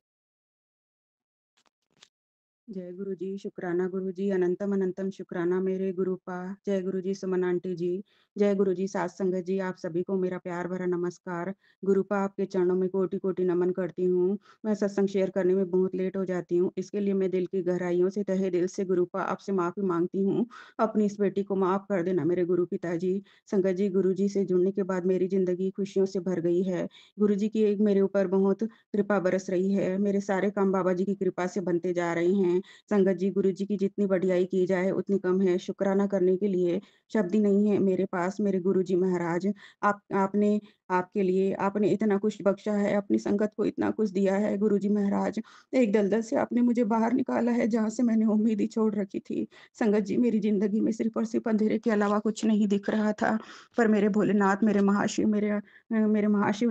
जय गुरु जी, शुक्राना गुरु जी, अनंतम अनंतम शुक्राना मेरे गुरुपा। जय गुरु जी, सुमन आंटी जी, जय गुरु जी, सात संगत जी, आप सभी को मेरा प्यार भरा नमस्कार। गुरुपा, आपके चरणों में कोटि कोटि नमन करती हूँ। मैं सत्संग शेयर करने में बहुत लेट हो जाती हूँ, इसके लिए मैं दिल की गहराइयों से तहे दिल से गुरुपा आपसे माफी मांगती हूँ। अपनी इस बेटी को माफ कर देना मेरे गुरु पिताजी। संगत जी, गुरु जी से जुड़ने के बाद मेरी जिंदगी खुशियों से भर गई है। गुरु जी की एक मेरे ऊपर बहुत कृपा बरस रही है। मेरे सारे काम बाबा जी की कृपा से बनते जा रहे हैं। संगत जी, गुरु जी की जितनी बढ़ियाई की जाए उतनी कम है। शुक्राना करने के लिए शब्द ही नहीं है मेरे पास। मेरे गुरु जी महाराज, आपने आपके लिए आपने इतना कुछ बख्शा है, अपनी संगत को इतना कुछ दिया है। गुरु जी महाराज, एक दलदल से आपने मुझे बाहर निकाला है, जहाँ से मैंने उम्मीद ही छोड़ रखी थी। संगत जी, मेरी जिंदगी में सिर्फ और सिर्फ अंधेरे के अलावा कुछ नहीं दिख रहा था, पर मेरे भोलेनाथ, मेरे महाशिव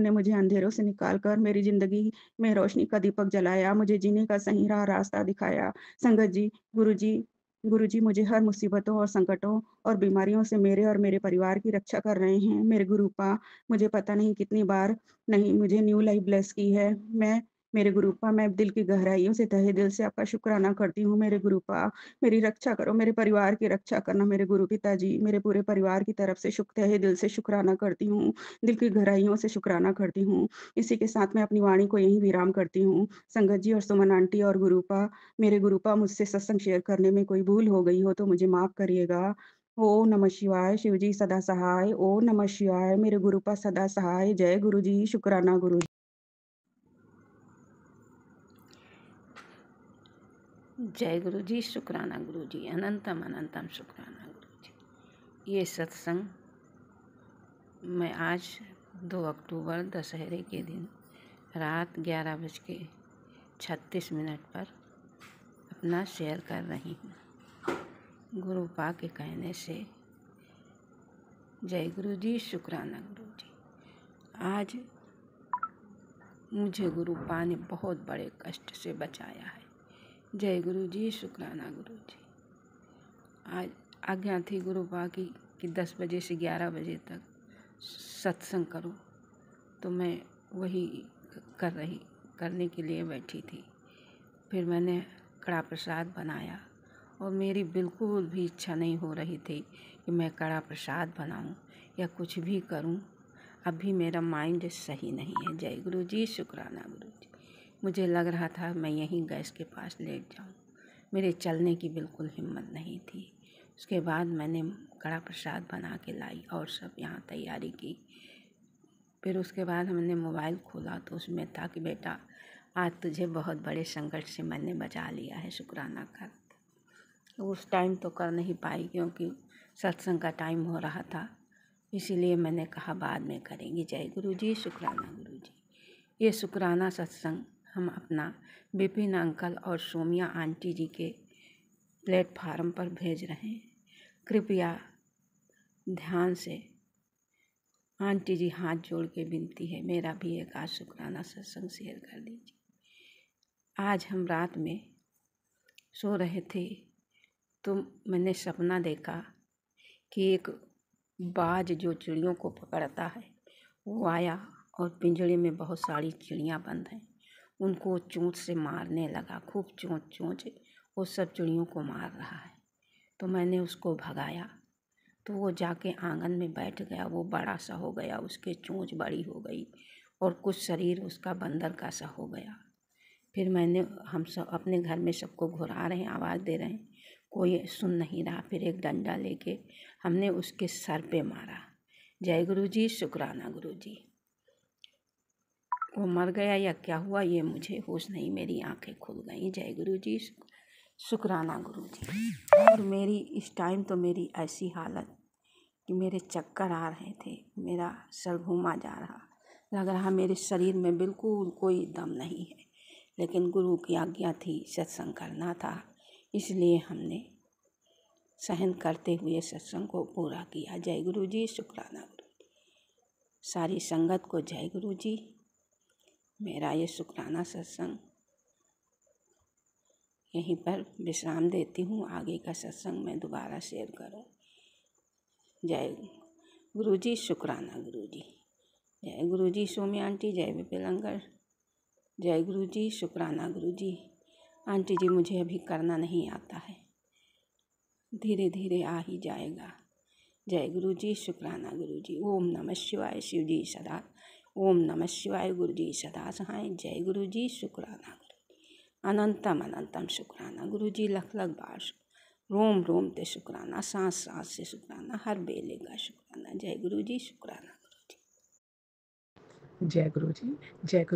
ने मुझे अंधेरों से निकाल कर मेरी जिंदगी में रोशनी का दीपक जलाया, मुझे जीने का सही रास्ता दिखाया। संगत जी, गुरु जी मुझे हर मुसीबतों और संकटों और बीमारियों से मेरे और मेरे परिवार की रक्षा कर रहे हैं। मेरे गुरुपा, मुझे पता नहीं कितनी बार नहीं मुझे न्यू लाइफ ब्लेस की है। मेरे गुरुपा, मैं दिल की गहराइयों से तहे दिल से आपका शुक्राना करती हूँ। मेरे गुरुपा, मेरी रक्षा करो, मेरे परिवार की रक्षा करना मेरे गुरु पिताजी। मेरे पूरे परिवार की तरफ से तहे दिल से शुक्राना करती हूँ, दिल की गहराइयों से शुक्राना करती हूँ। इसी के साथ मैं अपनी वाणी को यहीं विराम करती हूँ। संगत जी और सुमन आंटी और गुरुपा, मेरे गुरुपा, मुझसे सत्संग शेयर करने में कोई भूल हो गई हो तो मुझे माफ करिएगा। ओम नमः शिवाय, शिव जी सदा सहाय। ओम नमः शिवाय, मेरे गुरुपा सदा सहाय। जय गुरु जी, शुक्राना गुरु जी। जय गुरु जी, शुक्राना गुरु जी, अनंतम अनंतम शुक्राना गुरु जी। ये सत्संग मैं आज 2 अक्टूबर दशहरे के दिन रात 11:36 पर अपना शेयर कर रही हूँ। गुरुपा के कहने से। जय गुरु जी, शुक्राना गुरु जी। आज मुझे गुरुपा ने बहुत बड़े कष्ट से बचाया है। जय गुरु जी, शुक्राना गुरु जी। आज आज्ञा थी गुरुपा की कि 10 बजे से 11 बजे तक सत्संग करो, तो मैं वही करने के लिए बैठी थी। फिर मैंने कड़ा प्रसाद बनाया और मेरी बिल्कुल भी इच्छा नहीं हो रही थी कि मैं कड़ा प्रसाद बनाऊं या कुछ भी करूं। अभी मेरा माइंड सही नहीं है। जय गुरु जी, शुक्राना गुरु जी। मुझे लग रहा था मैं यहीं गैस के पास लेट जाऊं। मेरे चलने की बिल्कुल हिम्मत नहीं थी। उसके बाद मैंने कड़ा प्रसाद बना के लाई और सब यहाँ तैयारी की। फिर उसके बाद हमने मोबाइल खोला तो उसमें था कि बेटा, आज तुझे बहुत बड़े संकट से मैंने बचा लिया है, शुक्राना कर। उस टाइम तो कर नहीं पाई क्योंकि सत्संग का टाइम हो रहा था, इसीलिए मैंने कहा बाद में करेंगे। जय गुरु जी, शुक्राना गुरु जी। ये शुक्राना सत्संग हम अपना विपिन अंकल और सोमिया आंटी जी के प्लेटफार्म पर भेज रहे हैं। कृपया ध्यान से, आंटी जी हाथ जोड़ के विनती है, मेरा भी एक आज शुक्राना सत्संग शेयर कर दीजिए। आज हम रात में सो रहे थे तो मैंने सपना देखा कि एक बाज जो चिड़ियों को पकड़ता है वो आया और पिंजड़े में बहुत सारी चिड़ियाँ बंद हैं, उनको चोंच से मारने लगा। खूब चोंच वो सब चिड़ियों को मार रहा है। तो मैंने उसको भगाया तो वो जाके आंगन में बैठ गया। वो बड़ा सा हो गया, उसके चोंच बड़ी हो गई और कुछ शरीर उसका बंदर का सा हो गया। फिर हम सब अपने घर में सबको घुरा रहे हैं, आवाज़ दे रहे हैं, कोई सुन नहीं रहा। फिर एक डंडा लेके हमने उसके सर पे मारा। जय गुरु जी, शुक्राना गुरु जी। वो मर गया या क्या हुआ ये मुझे होश नहीं, मेरी आंखें खुल गई। जय गुरु जी, शुक्राना गुरु जी। और मेरी इस टाइम तो मेरी ऐसी हालत कि मेरे चक्कर आ रहे थे, मेरा सर घूमा जा रहा, लग रहा मेरे शरीर में बिल्कुल कोई दम नहीं है। लेकिन गुरु की आज्ञा थी, सत्संग करना था, इसलिए हमने सहन करते हुए सत्संग को पूरा किया। जय गुरु जी, शुक्राना गुरु जी। सारी संगत को जय गुरु जी। मेरा ये शुक्राना सत्संग यहीं पर विश्राम देती हूँ। आगे का सत्संग मैं दोबारा शेयर करूँ। जय गुरु जी, शुक्राना गुरु जी। जय गुरु जी, सोम्या आंटी, जय विपिन अंकल, जय गुरु जी, शुक्राना गुरु जी। आंटी जी मुझे अभी करना नहीं आता है, धीरे धीरे आ ही जाएगा। जय गुरु जी, शुक्राना गुरु जी। ओम नमः शिवाय, शिव जी सदा। ओम नमः शिवाय, गुरु जी सदा सहाय। जय गुरु जी, शुक्राना गुरु जी। अनंतम अनंतम शुक्राना गुरु जी, लख लख बार रोम रोम ते शुक्राना, सांस सांस से शुक्राना, हर बेले का शुक्राना। जय गुरु जी, शुक्राना। जय गुरु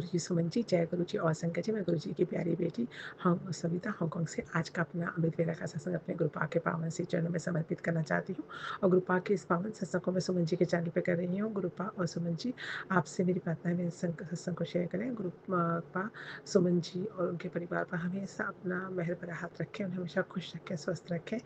जी सुमन जी, जय गुरु जी और संकट जी। मैं गुरु जी की प्यारी बेटी सविता हांगकांग से आज का अपना अमृत वेला का सत्संग अपने गुरुपा के पावन से चरणों में समर्पित करना चाहती हूँ। और गुरुपा के इस पावन सत्संग को मैं सुमन जी के चैनल पे कर रही हूँ। गुरुपा और सुमन जी, आपसे मेरी प्रार्थना है मेरे सत्संग को शेयर करें। गुरुपा सुमन जी और उनके परिवार पर हमेशा अपना मेहर भरा हाथ रखें, उन्हें हमेशा खुश रखें, स्वस्थ रखें।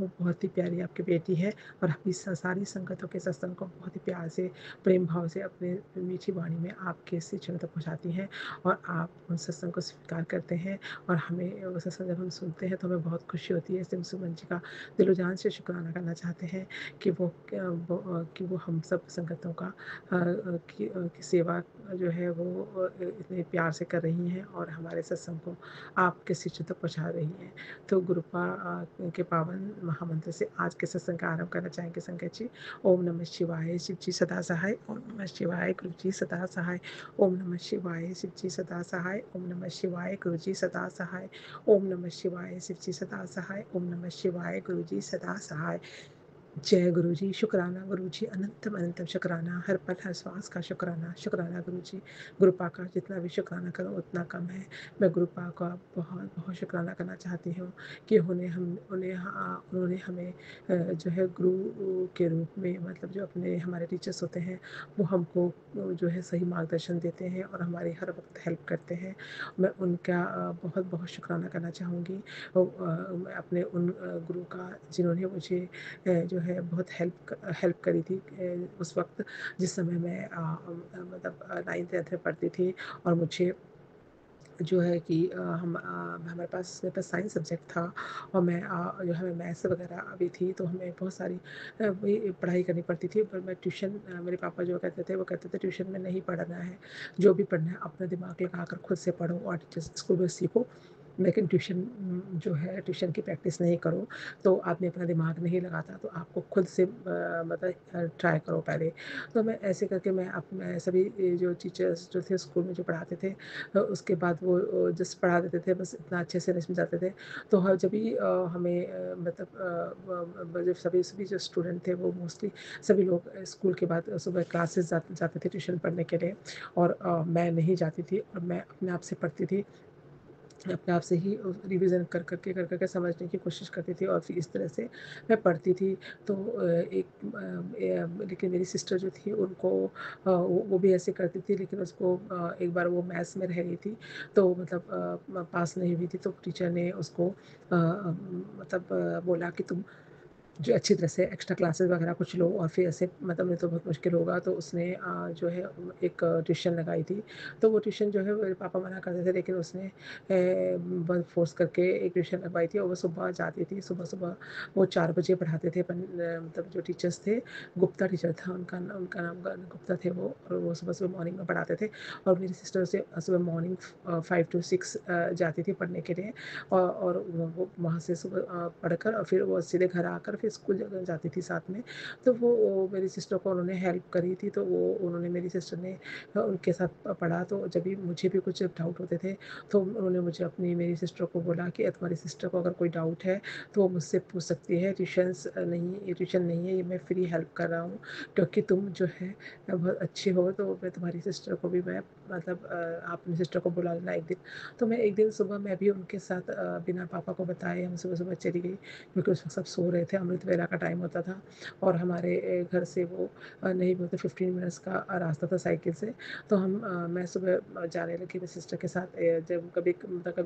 वो बहुत ही प्यारी आपकी बेटी है और अपनी सारी संगतों के सत्संग को बहुत ही प्यार से, प्रेम भाव से अपने मीठी वाणी में आपके इस चरण तक पहुँचाती हैं और आप उन सत्संग को स्वीकार करते हैं और हमें वो सत्संग जब हम सुनते हैं तो हमें बहुत खुशी होती है। इसलिए सुमन जी का दिलो जान से शुक्राना करना चाहते हैं कि वो हम सब संगतों का की सेवा जो है वो इतने प्यार से कर रही हैं और हमारे सत्संग को आपके शिष्य तक पहुँचा रही हैं। तो गुरुपा के पावन महामंत्र से आज के सत्संग का आरंभ करना चाहेंगे संगत जी। ओम नमः शिवाय, शिव जी सदा सहाय। ओम नमः शिवाय, गुरु जी सदा सहाय। ओम नमः शिवाय, शिव जी सदा सहाय। ओम नमः शिवाय, गुरु जी सदा सहाय। ओम नमः शिवाय, शिव जी सदा सहाय। ओम नमः शिवाय, गुरु जी सदा सहाय। जय गुरु जी, शुक्राना गुरु जी, अनंतम अनंतम शुक्राना, हर पल हर श्वास का शुक्राना। शुक्राना गुरु जी, गुरुपा का जितना भी शुक्राना करो उतना कम है। मैं गुरुपा का बहुत बहुत शुक्राना करना चाहती हूँ कि उन्होंने हमें जो है गुरु के रूप में, मतलब जो अपने हमारे टीचर्स होते हैं वो हमको जो है सही मार्गदर्शन देते हैं और हमारी हर वक्त हेल्प करते हैं। मैं उनका बहुत बहुत शुक्राना करना चाहूँगी। मैं अपने उन गुरु का जिन्होंने मुझे जो है बहुत हेल्प करी थी उस वक्त जिस समय मैं मतलब 9th-10th में पढ़ती थी और मुझे जो है कि मेरे पास साइंस सब्जेक्ट था और मैं जो है मैथ्स वगैरह भी थी तो हमें बहुत सारी वही पढ़ाई करनी पड़ती थी। पर मैं ट्यूशन मेरे पापा जो कहते थे ट्यूशन में नहीं पढ़ना है, जो भी पढ़ना है अपना दिमाग लगा कर खुद से पढ़ो और स्कूल में सीखो, लेकिन जो है ट्यूशन की प्रैक्टिस नहीं करो। तो आदमी अपना दिमाग नहीं लगाता, तो आपको खुद से मतलब ट्राई करो पहले। तो मैं ऐसे करके मैं सभी जो टीचर्स जो थे स्कूल में जो पढ़ाते थे उसके बाद वो जस्ट पढ़ा देते थे, बस इतना अच्छे से नहीं समझाते थे। तो जब भी हमें मतलब जब सभी सभी जो स्टूडेंट थे वो मोस्टली सभी लोग स्कूल के बाद सुबह क्लासेस जाते थे ट्यूशन पढ़ने के लिए और मैं नहीं जाती थी और मैं अपने आप से पढ़ती थी, अपने आप से ही रिवीजन कर के समझने की कोशिश करती थी और फिर इस तरह से मैं पढ़ती थी। तो लेकिन मेरी सिस्टर जो थी उनको वो भी ऐसे करती थी, लेकिन उसको एक बार वो मैथ्स में रह गई थी तो मतलब पास नहीं हुई थी। तो टीचर ने उसको मतलब बोला कि तुम जो अच्छी तरह से एक्स्ट्रा क्लासेस वगैरह कुछ लो और फिर ऐसे मतलब नहीं तो बहुत मुश्किल होगा। तो उसने जो है एक ट्यूशन लगाई थी। तो वो ट्यूशन जो है मेरे पापा मना करते थे, लेकिन उसने बहुत फोर्स करके एक ट्यूशन लगवाई थी और वो सुबह जाती थी। सुबह वो 4 बजे पढ़ाते थे। मतलब जो टीचर्स थे, गुप्ता टीचर था उनका नाम गुप्ता थे वो, और वो सुबह मॉर्निंग में पढ़ाते थे और मेरी सिस्टर से सुबह मॉर्निंग 5 to 6 जाती थी पढ़ने के लिए और वो वहाँ से सुबह पढ़कर और फिर वो सीधे घर आकर फिर स्कूल जाती थी साथ में। तो वो मेरी सिस्टर को उन्होंने हेल्प करी थी, तो वो उन्होंने मेरी सिस्टर ने उनके साथ पढ़ा। तो जब भी मुझे भी कुछ डाउट होते थे तो उन्होंने मुझे मेरी सिस्टर को बोला कि तुम्हारी सिस्टर को अगर कोई डाउट है तो वो मुझसे पूछ सकती है, ट्यूशन नहीं है, ये मैं फ्री हेल्प कर रहा हूँ क्योंकि तुम जो है बहुत अच्छी हो। तो मैं तुम्हारी सिस्टर को भी मैं मतलब आप अपनी सिस्टर को बुला लेना एक दिन। तो मैं एक दिन सुबह मैं भी उनके साथ बिना पापा को बताए हम सुबह चली गई, क्योंकि उस वक्त सब सो रहे थे, अमृत वेला का टाइम होता था और हमारे घर से वो नहीं बोलते 15 मिनट्स का रास्ता था साइकिल से। तो मैं सुबह जाने लगी अपनी सिस्टर के साथ जब कभी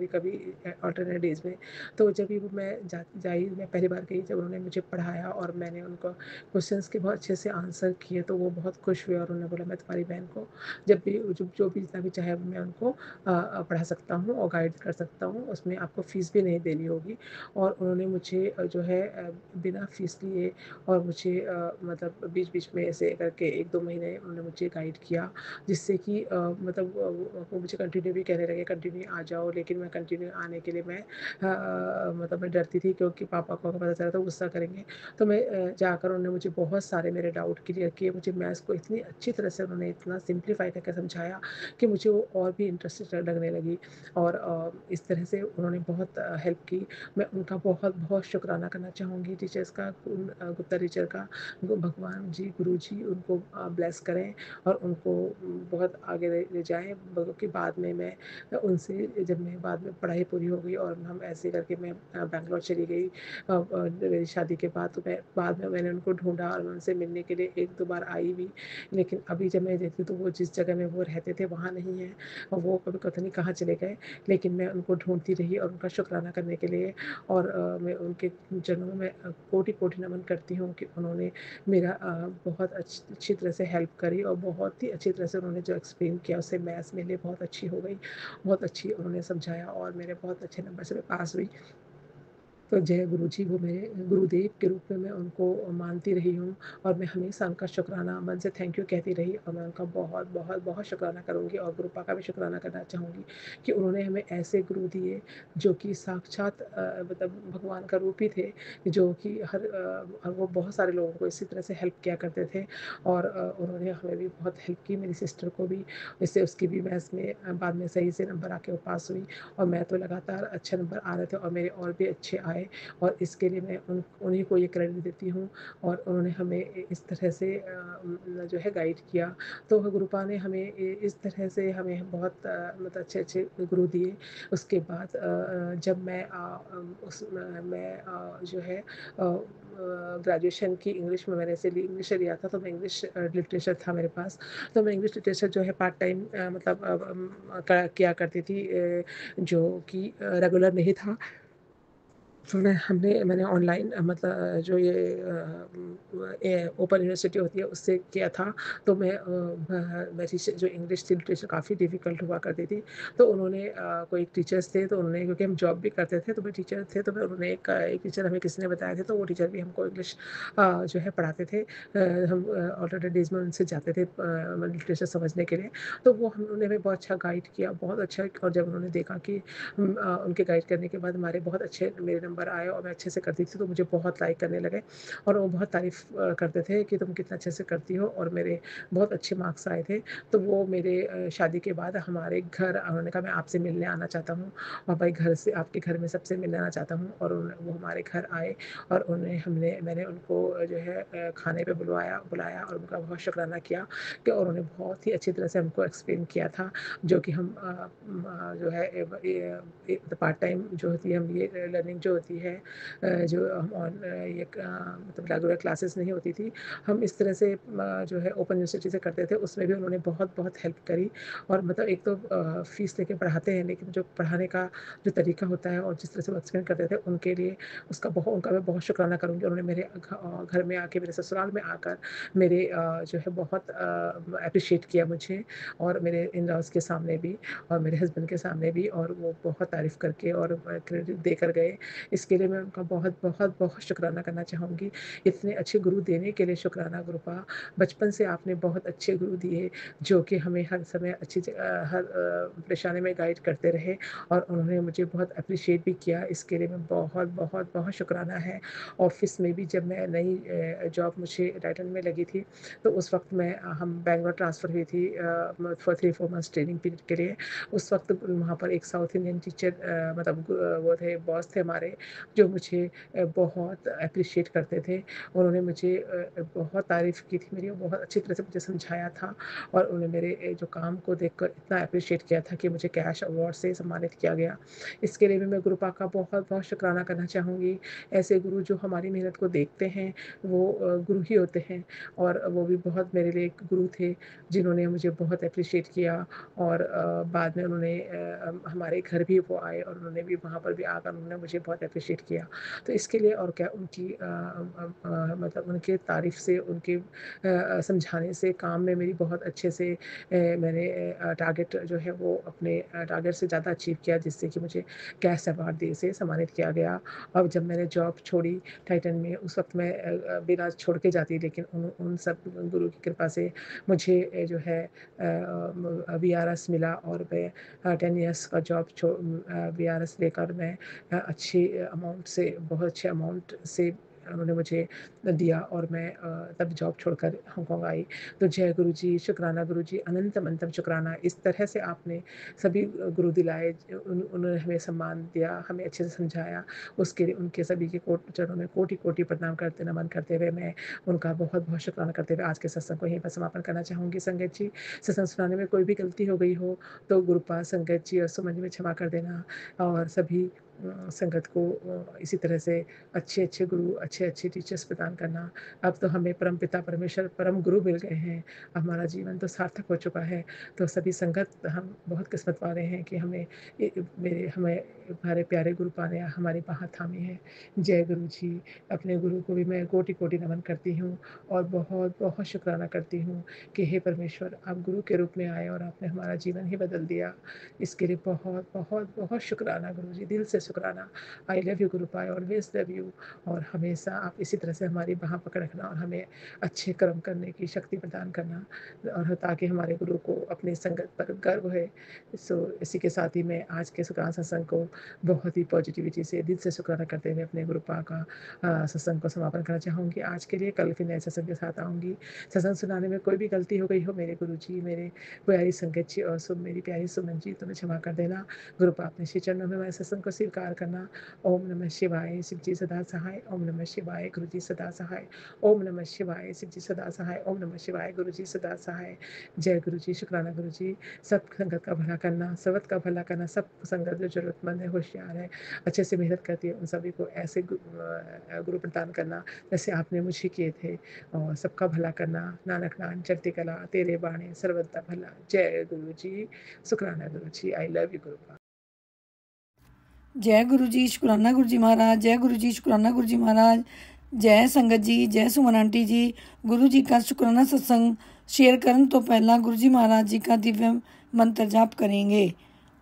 कभी अल्टरनेट डेज में। तो जब भी वो मैं पहली बार गई जब उन्होंने मुझे पढ़ाया और मैंने उनको क्वेश्चंस के बहुत अच्छे से आंसर किए तो वो बहुत खुश हुए और उन्होंने बोला मैं तुम्हारी बहन को जब भी जो भी जितना भी चाहे मैं उनको पढ़ा सकता हूँ और गाइड कर सकता हूँ, उसमें आपको फ़ीस भी नहीं देनी होगी। और उन्होंने मुझे जो है बिना फ़ीस लिए और मुझे मतलब बीच-बीच में ऐसे करके 1-2 महीने उन्होंने मुझे गाइड किया, जिससे कि मतलब वो मुझे कंटिन्यू भी कहने लगे कंटिन्यू आ जाओ, लेकिन मैं कंटिन्यू आने के लिए मैं मतलब मैं डरती थी, क्योंकि पापा को अगर पता चला तो गुस्सा करेंगे। तो मैं जाकर उन्होंने मुझे बहुत सारे मेरे डाउट क्लियर किए, मुझे मैथ्स को इतनी अच्छी तरह से उन्होंने इतना सिंप्लीफाई करके समझाया कि मुझे वो और भी इंटरेस्टेड लगने लगी। और इस तरह से उन्होंने बहुत हेल्प की। मैं उनका बहुत-बहुत शुक्राना करना चाहूँगी टीचर्स का, उन गुप्ता टीचर का। भगवान जी, गुरु जी उनको ब्लेस करें और उनको बहुत आगे ले जाएँ, क्योंकि बाद में मैं उनसे जब मैं बाद में पढ़ाई पूरी हो गई और हम ऐसे करके मैं बैंगलोर चली गई मेरी शादी के बाद, तो मैं बाद में मैंने उनको ढूँढा और मैं उनसे मिलने के लिए 1-2 बार आई भी। लेकिन अभी जब मैं देखती हूँ तो वो जिस जगह में वो रहते थे वहाँ नहीं हैं, और वो कभी पता नहीं कहाँ चले गए। लेकिन मैं उनको ढूँढती रही और उनका शुक्राना करने के लिए, और मैं उनके चरणों में कोटि-कोटि नमन करती हूँ कि उन्होंने मेरा बहुत अच्छी तरह से हेल्प करी, और बहुत ही अच्छी तरह से उन्होंने जो एक्सप्लेन किया उससे मैथ्स मेरे लिए बहुत अच्छी हो गई। बहुत अच्छी उन्होंने समझाया और मेरे बहुत अच्छे नंबर से मैं पास हुई। तो जय गुरु जी, वो मेरे गुरुदेव के रूप में मैं उनको मानती रही हूँ, और मैं हमेशा उनका शुक्राना मन से थैंक यू कहती रही, और मैं उनका बहुत शुक्राना करूँगी, और गुरुपा का भी शुक्राना करना चाहूँगी कि उन्होंने हमें ऐसे गुरु दिए जो कि साक्षात मतलब भगवान का रूप ही थे, जो कि वो बहुत सारे लोगों को इसी तरह से हेल्प किया करते थे। और उन्होंने हमें भी बहुत हेल्प की, मेरी सिस्टर को भी, इससे उसकी भी मैथ्स में बाद में सही से नंबर आके वो पास हुई, और मैं तो लगातार अच्छे नंबर आ रहे थे और मेरे और भी अच्छे आए। और इसके लिए मैं उन्हीं को ये क्रेडिट देती हूँ, और उन्होंने हमें इस तरह से जो है गाइड किया। तो गुरुपा ने हमें इस तरह से हमें बहुत मतलब अच्छे-अच्छे गुरु दिए। उसके बाद जब मैं मैं जो है ग्रेजुएशन की इंग्लिश में मैंने इसीलिए इंग्लिश लिया था, तो मैं इंग्लिश लिटरेचर था मेरे पास। तो मैं इंग्लिश लिटरेचर जो है पार्ट टाइम मतलब किया करती थी, जो कि रेगुलर नहीं था। तो मैंने ऑनलाइन मतलब जो ये ओपन यूनिवर्सिटी होती है उससे किया था। तो मेरी जो इंग्लिश थी लिटरेचर काफ़ी डिफ़िकल्ट हुआ करती थी। तो उन्होंने कोई टीचर्स थे, तो उन्होंने, क्योंकि हम जॉब भी करते थे तो वे टीचर थे, तो उन्होंने एक टीचर हमें किसी ने बताया थे, तो वो टीचर भी हमको इंग्लिश जो है पढ़ाते थे। हम ऑल्टरनेट डेज़ में उनसे जाते थे लिटरेचर समझने के लिए। तो वो उन्होंने हमें बहुत अच्छा गाइड किया, बहुत अच्छा। और जब उन्होंने देखा कि उनके गाइड करने के बाद हमारे बहुत अच्छे मेरे नंबर आए और मैं अच्छे से करती थी, तो मुझे बहुत लाइक करने लगे, और वो बहुत तारीफ़ करते थे कि तुम कितना अच्छे से करती हो, और मेरे बहुत अच्छे मार्क्स आए थे। तो वो मेरे शादी के बाद हमारे घर उन्होंने कहा मैं आपसे मिलने आना चाहता हूँ, और भाई घर से आपके घर में सबसे मिलने आना चाहता हूँ। और वो हमारे घर आए, और मैंने उनको जो है खाने पे बुलाया और उनका बहुत शुक्राना किया कि उन्होंने बहुत ही अच्छी तरह से हमको एक्सप्लेन किया था, जो कि हम जो है पार्ट टाइम जो होती है, हम ये लर्निंग जो होती है जो हम ये मतलब रेगुलर क्लासेस नहीं होती थी, हम इस तरह से जो है ओपन यूनिवर्सिटी से करते थे, उसमें भी उन्होंने बहुत हेल्प करी। और मतलब एक तो फ़ीस लेके पढ़ाते हैं, लेकिन जो पढ़ाने का जो तरीका होता है और जिस तरह से वो एक्सप्लेन करते थे, उनके लिए उनका मैं बहुत शुक्राना करूँगी। उन्होंने मेरे घर में आके, मेरे ससुराल में आकर मेरे जो है बहुत एप्रिशिएट किया मुझे, और मेरे इन-लॉज़ के सामने भी और मेरे हस्बैंड के सामने भी, और वो बहुत तारीफ़ करके और क्रेडिट देकर गए। इसके लिए मैं उनका बहुत शुक्राना करना चाहूँगी। इतने अच्छे गुरु देने के लिए शुक्राना गुरुपा। बचपन से आपने बहुत अच्छे गुरु दिए, जो कि हमें हर समय हर परेशानी में गाइड करते रहे, और उन्होंने मुझे बहुत एप्रिशिएट भी किया। इसके लिए मैं बहुत शुक्राना है। ऑफ़िस में भी जब मैं नई जॉब मुझे टाइटन में लगी थी, तो उस वक़्त हम बैंगलोर ट्रांसफ़र हुई थी फॉर 3-4 मंथ्स ट्रेनिंग पीरियड के लिए। उस वक़्त वहाँ पर एक साउथ इंडियन टीचर मतलब वो थे, बॉस थे हमारे, जो मुझे बहुत एप्रिशिएट करते थे। उन्होंने मुझे बहुत तारीफ़ की थी मेरी, बहुत अच्छी तरह से मुझे समझाया था, और उन्होंने मेरे जो काम को देखकर इतना एप्रिशिएट किया था कि मुझे कैश अवार्ड से सम्मानित किया गया। इसके लिए भी मैं गुरुपा का बहुत शुक्राना करना चाहूँगी। ऐसे गुरु जो हमारी मेहनत को देखते हैं, वो गुरु ही होते हैं, और वो भी बहुत मेरे लिए एक गुरु थे, जिन्होंने मुझे बहुत एप्रिशिएट किया। और बाद में उन्होंने हमारे घर भी वो आए, और उन्होंने भी वहाँ पर भी आकर उन्होंने मुझे बहुत अप्रिशिएट किया। तो इसके लिए और क्या उनकी मतलब उनके तारीफ़ से, उनके समझाने से काम में मेरी बहुत अच्छे से मैंने टारगेट जो है वो अपने टारगेट से ज़्यादा अचीव किया, जिससे कि मुझे कैश अवार्ड दे से सम्मानित किया गया। और जब मैंने जॉब छोड़ी टाइटन में, उस वक़्त मैं बिना छोड़ के जाती, लेकिन उन सब गुरु की कृपा से मुझे जो है वीआरएस मिला और मैं 10 इयर्स का जॉब वीआरएस लेकर मैं अच्छी अमाउंट से, बहुत अच्छे अमाउंट से उन्होंने मुझे दिया और मैं तब जॉब छोड़कर हांगकांग आई। तो जय गुरु जी, शुक्राना गुरु जी, अनंतम अनंतम शुक्राना। इस तरह से आपने सभी गुरु दिलाए, उन्होंने हमें सम्मान दिया, हमें अच्छे से समझाया, उसके लिए उनके सभी के चरणों में कोटि-कोटि प्रणाम करते, नमन करते हुए मैं उनका बहुत-बहुत शुक्राना करते हुए आज के सत्संग को यहीं पर समापन करना चाहूँगी। संगत जी, सत्संग सुनाने में कोई भी गलती हो गई हो तो गुरुपाद, संगत जी और सुमन जी में क्षमा कर देना। और सभी संगत को इसी तरह से अच्छे-अच्छे गुरु, अच्छे-अच्छे टीचर्स प्रदान करना। अब तो हमें परमपिता परमेश्वर, परम गुरु मिल गए हैं, हमारा जीवन तो सार्थक हो चुका है। तो सभी संगत हम बहुत किस्मत वाले हैं कि हमें हमारे प्यारे गुरुपाद ने हमारी बाह थामी है। जय गुरु जी। अपने गुरु को भी मैं कोटि-कोटि नमन करती हूँ और बहुत-बहुत शुक्राना करती हूँ कि हे परमेश्वर, आप गुरु के रूप में आए और आपने हमारा जीवन ही बदल दिया। इसके लिए बहुत शुक्राना गुरु जी, दिल से शुक्राना। आई love you Gurupad, always love you. और हमेशा आप इसी तरह से हमारी बाह पकड़ रखना और हमें अच्छे कर्म करने की शक्ति प्रदान करना, और ताकि हमारे गुरु को अपनी संगत पर गर्व है। इसी के साथ ही मैं आज के शुक्राना सत्संग को बहुत ही पॉजिटिविटी से, दिल से शुक्राना करते हुए अपने गुरुपाद का सत्संग को समापन करना चाहूँगी आज के लिए। कल फिर नए सत्संग के साथ आऊँगी। सत्संग सुनाने में कोई भी गलती हो गई हो मेरे गुरु जी, मेरे प्यारी संगत जी और मेरी प्यारी सुमन जी, तो मैं क्षमा कर देना। गुरुपाद अपने श्री चरणों में मैं सत्संग को स्वीकार करना। ओम नमः शिवाय, शिव जी सदा सहाय। ओम नमः शिवाय, गुरु जी सदा सहाय। ओम नमः शिवाय, शिव जी सदा सहाय। ओम नमः शिवाय, गुरु जी सदा सहाय। जय गुरु जी, शुक्राना गुरु जी। सब संगत का भला करना, सबत का भला करना। सब संगत जो जरूरतमंद है, होशियार है, अच्छे से मेहनत करती है, उन सभी को ऐसे गुरु प्रदान करना जैसे आपने मुझे किए थे, और सबका भला करना। नानक नाम चढ़ती कला, तेरे बाणे सर्वदा भला। जय गुरु जी, शुक्राना Guru ji. I love you गुरुपाद। जय गुरु जी, शुक्राना गुरु जी महाराज। जय गुरु जी, शुक्राना गुरु जी महाराज। जय संगत जी, जय सुमन आंटी जी। गुरु जी का शुक्राना सत्संग शेयर करने तो पहला गुरु जी महाराज जी का दिव्य मंत्र जाप करेंगे।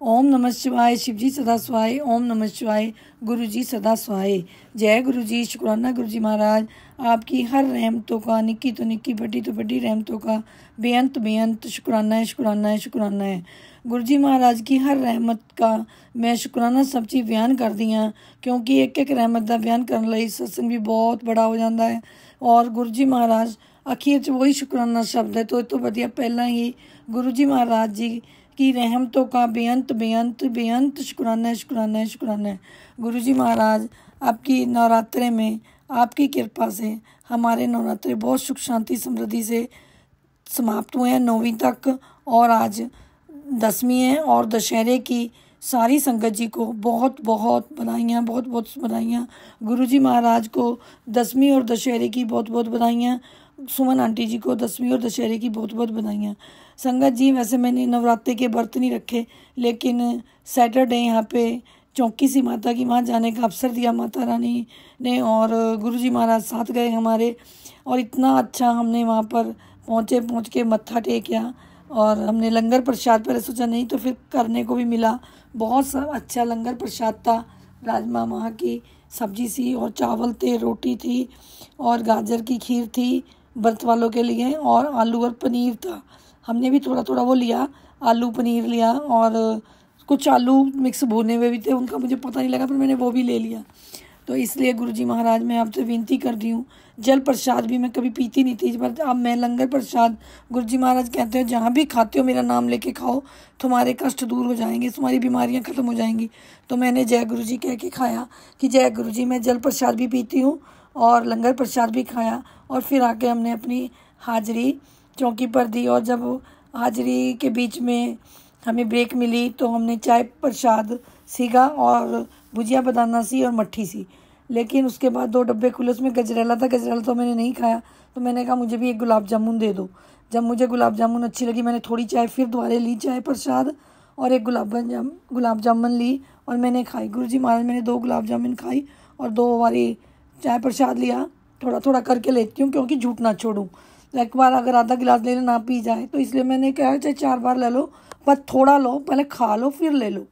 ओम नमः शिवाय, शिव जी सदा सहाय। ओम नमः शिवाय, गुरु जी सदा सहाय। जय गुरु जी, शुक्राना गुरु जी महाराज। आपकी हर रहमतों का, निक्की तो निक्की, बड़ी तो बड़ी रहमतों का बेअंत बेअंत शुक्राना है, शुक्राना है, शुक्राना है। गुरु जी महाराज की हर रहमत का मैं शुक्राना सब चीज़ बयान कर दियाँ, क्योंकि एक एक रहमत का बयान करने ਲਈ सत्संग भी बहुत बड़ा हो जाता है। और गुरु जी महाराज आखिर च वही शुक्राना शब्द है, तो वधिया पहला ही गुरु जी महाराज जी की रहमतों का बेअंत बेअंत बेअंत शुक्राना है, शुक्राना है, शुक्राना है। गुरु जी महाराज आपकी नवरात्रे में आपकी कृपा से हमारे नवरात्रे बहुत सुख शांति समृद्धि से समाप्त हुए हैं 9वीं तक, और आज 10वीं है। और दशहरे की सारी संगत जी को बहुत बहुत बधाइयाँ, बहुत बहुत बधाइयाँ। गुरु जी महाराज को 10वीं और दशहरे की बहुत बहुत बधाइयाँ। सुमन आंटी जी को 10वीं और दशहरे की बहुत बहुत बधाइयाँ। संगत जी, वैसे मैंने नवरात्रे के व्रत नहीं रखे, लेकिन सैटरडे यहाँ पे चौकी सी माता की वहाँ जाने का अवसर दिया माता रानी ने, और गुरु जी महाराज साथ गए हमारे, और इतना अच्छा हमने वहाँ पर पहुँच के मत्था टेकिया। और हमने लंगर प्रसाद पहले सोचा नहीं, तो फिर करने को भी मिला। बहुत अच्छा लंगर प्रसाद था। राजमा वहाँ की सब्जी सी और चावल थे, रोटी थी और गाजर की खीर थी व्रत वालों के लिए, और आलू और पनीर था। हमने भी थोड़ा थोड़ा वो लिया, आलू पनीर लिया, और कुछ आलू मिक्स भुने हुए भी थे, उनका मुझे पता नहीं लगा, पर मैंने वो भी ले लिया। तो इसलिए गुरु जी महाराज मैं आपसे विनती कर रही हूँ, जल प्रसाद भी मैं कभी पीती नहीं थी, पर अब मैं लंगर प्रसाद, गुरु जी महाराज कहते हो जहाँ भी खाते हो मेरा नाम लेके खाओ, तुम्हारे कष्ट दूर हो जाएंगे, तुम्हारी बीमारियाँ ख़त्म हो जाएंगी। तो मैंने जय गुरु जी कह के खाया कि जय गुरु जी। मैं जल प्रसाद भी पीती हूँ और लंगर प्रसाद भी खाया, और फिर आके हमने अपनी हाजिरी चौकी पर दी। और जब हाजिरी के बीच में हमें ब्रेक मिली तो हमने चाय प्रसाद सीखा और भुजिया बनाना सी और मट्ठी सी। लेकिन उसके बाद 2 डब्बे खुले, उसमें गजरेला था। गजरेला तो मैंने नहीं खाया, तो मैंने कहा मुझे भी एक गुलाब जामुन दे दो। जब मुझे गुलाब जामुन अच्छी लगी, मैंने थोड़ी चाय फिर दोबारा ली, चाय प्रसाद और एक गुलाब जामुन ली, और मैंने खाई। गुरुजी महाराज मैंने 2 गुलाब जामुन खाई और 2 वाली चाय प्रसाद लिया। थोड़ा थोड़ा करके लेती हूँ क्योंकि झूठ ना छोड़ूँ, एक बार अगर आधा गिलास ले लो ना पी जाए, तो इसलिए मैंने कहा चाहे 4 बार ले लो पर थोड़ा लो, पहले खा लो फिर ले लो।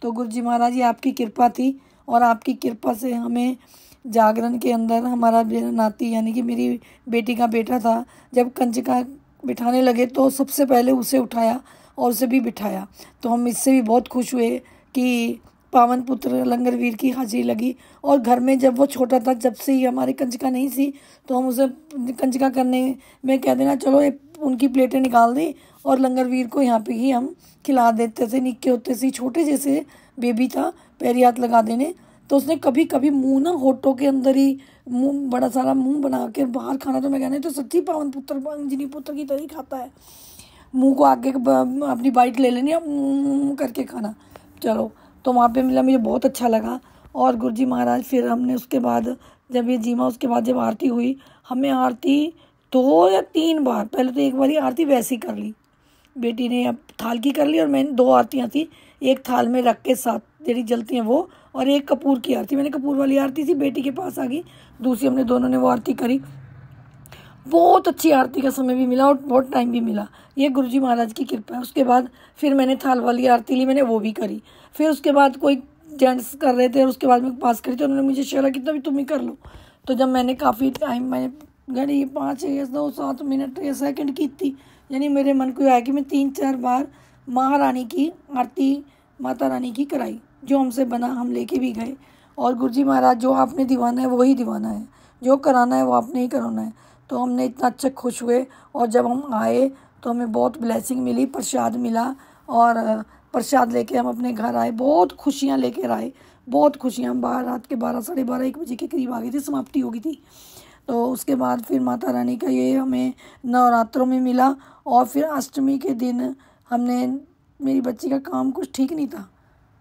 तो गुरुजी महाराज ये आपकी कृपा थी और आपकी कृपा से हमें जागरण के अंदर हमारा नाती यानी कि मेरी बेटी का बेटा था, जब कंजका बिठाने लगे तो सबसे पहले उसे उठाया और उसे भी बिठाया। तो हम इससे भी बहुत खुश हुए कि पावन पुत्र लंगरवीर की हाजिरी लगी। और घर में जब वो छोटा था, जब से ही हमारी कंजका नहीं थी, तो हम उसे कंजका करने में कह देना चलो उनकी प्लेटें निकाल दें और लंगरवीर को यहाँ पे ही हम खिला देते थे। निक्के होते से छोटे जैसे बेबी था, पैरी हाथ लगा देने, तो उसने कभी कभी मुंह ना होठों के अंदर ही मुंह बड़ा सारा मुंह बना के बाहर खाना। तो मैं कहने तो सच्ची पावन पुत्र अंजनी पुत्र की तरह ही खाता है, मुंह को आगे अपनी बाइट ले लेनी और करके खाना। चलो तो वहाँ पे मिला, मुझे बहुत अच्छा लगा। और गुरुजी महाराज फिर हमने उसके बाद जब ये जीमा, उसके बाद जब आरती हुई, हमें आरती 2 या 3 बार, पहले तो एक बार ही आरती वैसी कर ली, बेटी ने अब थाल की कर ली और मैंने 2 आरतियाँ थी, एक थाल में रख के 7 जड़ी जलती हैं वो, और एक कपूर की आरती। मैंने कपूर वाली आरती थी, बेटी के पास आ गई, दूसरी हमने दोनों ने वो आरती करी। बहुत अच्छी आरती का समय भी मिला और बहुत टाइम भी मिला, ये गुरुजी महाराज की कृपा है। उसके बाद फिर मैंने थाल वाली आरती ली, मैंने वो भी करी। फिर उसके बाद कोई जेंट्स कर रहे थे और उसके बाद में पास करी, तो उन्होंने मुझे शेरा कितना भी तुम ही कर लो। तो जब मैंने काफ़ी टाइम, मैंने घड़ी 5 या 7 मिनट या सेकंड की थी, यानी मेरे मन को आया कि मैं 3-4 बार महारानी की आरती माता रानी की कराई, जो हमसे बना हम लेके भी गए। और गुरुजी महाराज जो आपने दीवाना है वही दीवाना है, जो कराना है वो आपने ही कराना है। तो हमने इतना अच्छा खुश हुए। और जब हम आए तो हमें बहुत ब्लेसिंग मिली, प्रसाद मिला, और प्रसाद लेके हम अपने घर आए, बहुत खुशियाँ लेकर आए, बहुत खुशियाँ। हम बाहर रात के 12, साढ़े 12, 1 बजे के करीब आ गई थी, समाप्ति हो गई थी। तो उसके बाद फिर माता रानी का ये हमें नवरात्रों में मिला। और फिर अष्टमी के दिन हमने, मेरी बच्ची का काम कुछ ठीक नहीं था,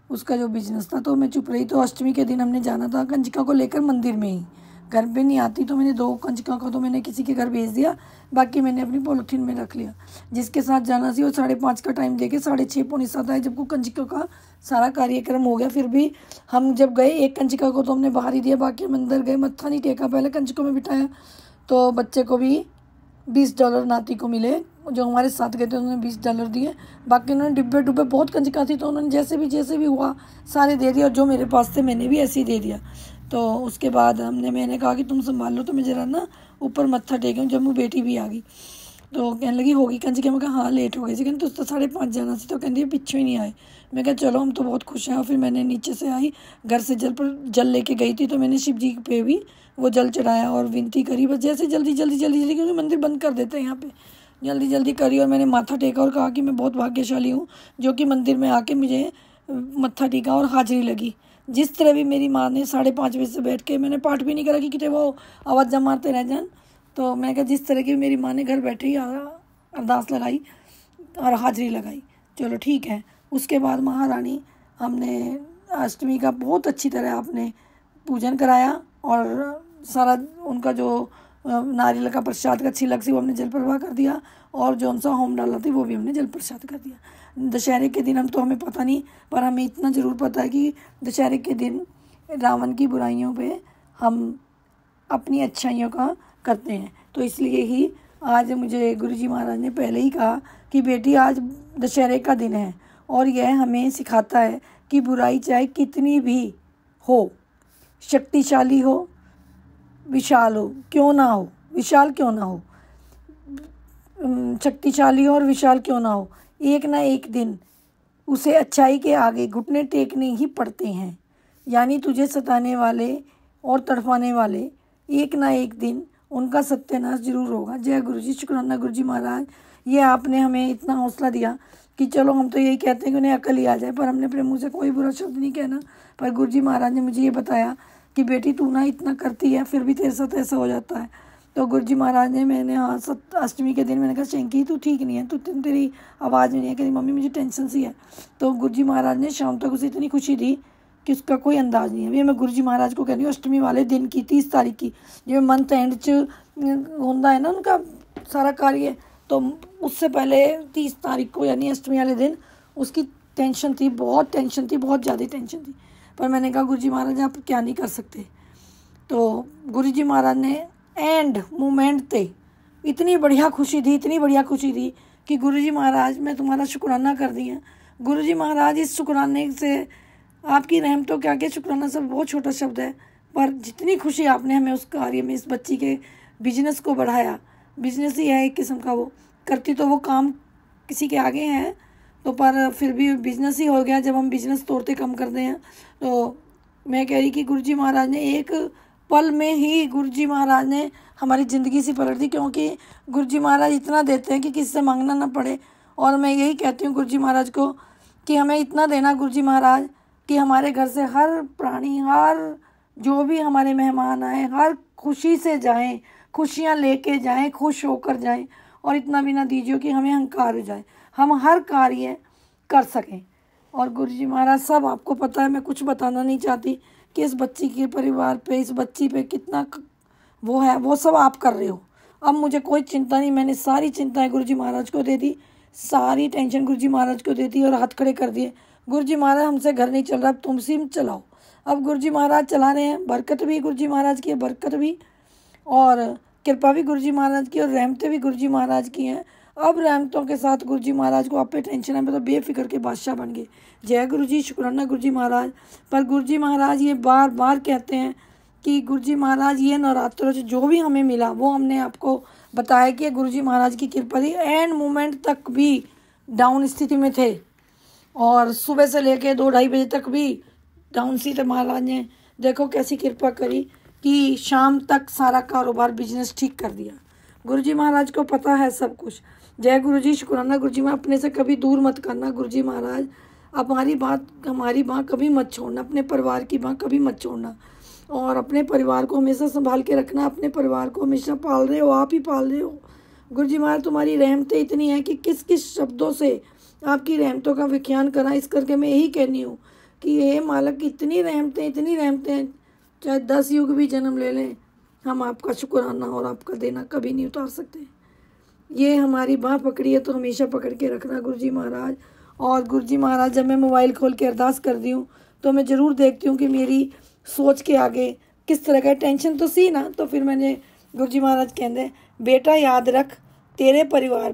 उसका जो बिजनेस था, तो मैं चुप रही। तो अष्टमी के दिन हमने जाना था कंजका को लेकर मंदिर में ही, घर पे नहीं आती, तो मैंने 2 कंजका को तो मैंने किसी के घर भेज दिया, बाकी मैंने अपनी पॉलिथीन में रख लिया। जिसके साथ जाना थी वो 5:30 का टाइम देके 6:30 पौने 7 आए, जब को कंजका का सारा कार्यक्रम हो गया। फिर भी हम जब गए, एक कंजका को तो हमने बाहर ही दिया, बाकी हम अंदर गए, मत्था नहीं टेका, पहले कंजकों में बिठाया। तो बच्चे को भी $20 नाती को मिले, जो हमारे साथ गए थे उन्होंने $20 दिए, बाकी उन्होंने डिब्बे डुब्बे, बहुत कंजका थी तो उन्होंने जैसे भी हुआ सारे दे दिया, और जो मेरे पास थे मैंने भी ऐसे ही दे दिया। तो उसके बाद मैंने कहा कि तुम संभाल लो, तो मैं जरा ना ऊपर मत्था टेकूँ। जब वो बेटी भी आ गई तो कहने लगी होगी कंजके, मैं कहा हाँ लेट हो गई थी, कहते तो 5:30 जाना थी, तो कहती पीछे ही नहीं आए। मैं कहा चलो हम तो बहुत खुश हैं। और फिर मैंने नीचे से आई, घर से जल लेके गई थी, तो मैंने शिव जी पे भी वो जल चढ़ाया और विनती करी, बस जैसे जल्दी क्योंकि मंदिर बंद कर देते हैं यहाँ पे, जल्दी करी। और मैंने माथा टेका और कहा कि मैं बहुत भाग्यशाली हूँ जो कि मंदिर में आके मुझे मत्था टेका और हाजिरी लगी। जिस तरह भी मेरी माँ ने 5:30 बजे से बैठ के, मैंने पाठ भी नहीं करा कि कितने वो आवाज़ मारते रह जान, तो मैं कहा जिस तरह की मेरी माँ ने घर बैठे ही अरदास लगाई और हाजिरी लगाई, चलो ठीक है। उसके बाद महारानी हमने अष्टमी का बहुत अच्छी तरह आपने पूजन कराया और सारा उनका जो नारियल का प्रसाद का छिलक से वो हमने जल प्रवाह कर दिया, और जो उनसा होम डाला थी वो भी हमने जल प्रसाद कर दिया। दशहरे के दिन हम तो हमें पता नहीं, पर हमें इतना ज़रूर पता है कि दशहरे के दिन रावण की बुराइयों पे हम अपनी अच्छाइयों का करते हैं। तो इसलिए ही आज मुझे गुरुजी महाराज ने पहले ही कहा कि बेटी आज दशहरे का दिन है, और यह हमें सिखाता है कि बुराई चाहे कितनी भी हो, शक्तिशाली हो, विशाल हो क्यों ना हो, विशाल क्यों ना हो, शक्तिशाली और विशाल क्यों ना हो, एक ना एक दिन उसे अच्छाई के आगे घुटने टेकने ही पड़ते हैं। यानी तुझे सताने वाले और तड़फाने वाले एक ना एक दिन उनका सत्यानाश जरूर होगा। जय गुरुजी, शुक्राना गुरुजी महाराज, ये आपने हमें इतना हौसला दिया कि चलो हम तो यही कहते हैं कि उन्हें अकल ही आ जाए, पर हमने अपने मुँह से कोई बुरा शब्द नहीं कहना। पर गुरुजी महाराज ने मुझे ये बताया कि बेटी तू ना इतना करती है फिर भी तेरे साथ ऐसा हो जाता है। तो गुरुजी महाराज ने, मैंने हाँ अष्टमी के दिन मैंने कहा चैंकी तू ठीक नहीं है, तेरी आवाज़ नहीं है, कहती मम्मी मुझे टेंशन सी है। तो गुरुजी महाराज ने शाम तक उसे इतनी खुशी दी कि उसका कोई अंदाज़ नहीं है। ये मैं गुरुजी महाराज को कह रही हूँ, अष्टमी वाले दिन की 30 तारीख की, जो मंथ एंड च होता है ना उनका सारा कार्य, तो उससे पहले 30 तारीख को यानी अष्टमी वाले दिन उसकी टेंशन थी, बहुत टेंशन थी, बहुत ज़्यादा टेंशन थी। पर मैंने कहा गुरुजी महाराज आप क्या नहीं कर सकते। तो गुरुजी महाराज ने एंड मोमेंट थे इतनी बढ़िया खुशी थी, इतनी बढ़िया खुशी थी कि गुरुजी महाराज मैं तुम्हारा शुक्राना कर दिया। गुरुजी महाराज इस शुक्राने से आपकी रहम तो क्या, शुक्राना सब बहुत छोटा शब्द है, पर जितनी खुशी आपने हमें उस कार्य में, इस बच्ची के बिजनेस को बढ़ाया। बिजनेस ही है एक किस्म का, वो करती तो वो काम किसी के आगे हैं तो, पर फिर भी बिजनेस ही हो गया जब हम बिजनेस तोड़ते कम करते हैं। तो मैं कह रही कि गुरुजी महाराज ने एक पल में ही, गुरुजी महाराज ने हमारी ज़िंदगी से पलट दी, क्योंकि गुरुजी महाराज इतना देते हैं कि किसी से मांगना ना पड़े। और मैं यही कहती हूँ गुरुजी महाराज को कि हमें इतना देना गुरुजी महाराज कि हमारे घर से हर प्राणी, हर जो भी हमारे मेहमान आए, हर खुशी से जाएं, खुशियाँ लेके जाएं, खुश होकर जाएं। और इतना भी ना दीजिए कि हमें अहंकार हो जाए, हम हर कार्य कर सकें। और गुरुजी महाराज सब आपको पता है, मैं कुछ बताना नहीं चाहती कि इस बच्ची के परिवार पे, इस बच्ची पे कितना वो है, वो सब आप कर रहे हो। अब मुझे कोई चिंता नहीं, मैंने सारी चिंताएं गुरुजी महाराज को दे दी, सारी टेंशन गुरुजी महाराज को दे दी और हाथ खड़े कर दिए। गुरुजी महाराज हमसे घर नहीं चल रहा, अब तुम सिम चलाओ। अब गुरुजी महाराज चला रहे हैं, बरकत भी गुरुजी महाराज की है, बरकत भी और कृपा भी गुरुजी महाराज की और रहमतें भी गुरुजी महाराज की हैं। अब रहमतों के साथ गुरुजी महाराज को आप पे टेंशन है, मैं तो बेफिक्र के बादशाह बन गए। जय गुरुजी, शुक्राना गुरुजी महाराज। पर गुरुजी महाराज ये बार बार कहते हैं कि गुरुजी महाराज ये नवरात्रों से जो भी हमें मिला वो हमने आपको बताया कि गुरुजी महाराज की कृपा थी। एंड मोमेंट तक भी डाउन स्थिति में थे और सुबह से लेके 2-2:30 बजे तक भी डाउन सी थे। महाराज ने देखो कैसी कृपा करी कि शाम तक सारा कारोबार बिजनेस ठीक कर दिया। गुरुजी महाराज को पता है सब कुछ। जय गुरुजी, शुक्राना गुरुजी। मैं अपने से कभी दूर मत करना गुरुजी महाराज, हमारी बात कभी मत छोड़ना, अपने परिवार की बात कभी मत छोड़ना और अपने परिवार को हमेशा संभाल के रखना। अपने परिवार को हमेशा पाल रहे हो, आप ही पाल रहे हो। गुरुजी महाराज तुम्हारी रहमतें इतनी हैं कि किस किस शब्दों से आपकी रहमतों का व्याख्यान करा। इस करके मैं यही कहनी हूँ कि हे मालिक इतनी रहमतें, चाहे 10 युग भी जन्म ले लें, हम आपका शुक्राना और आपका देना कभी नहीं उतार सकते। ये हमारी बाह पकड़ी है तो हमेशा पकड़ के रखना गुरुजी महाराज। और गुरुजी महाराज जब मैं मोबाइल खोल के अरदास करती हूँ तो मैं ज़रूर देखती हूँ कि मेरी सोच के आगे किस तरह का टेंशन तो सी ना। तो फिर मैंने गुरुजी महाराज कहते बेटा याद रख तेरे परिवार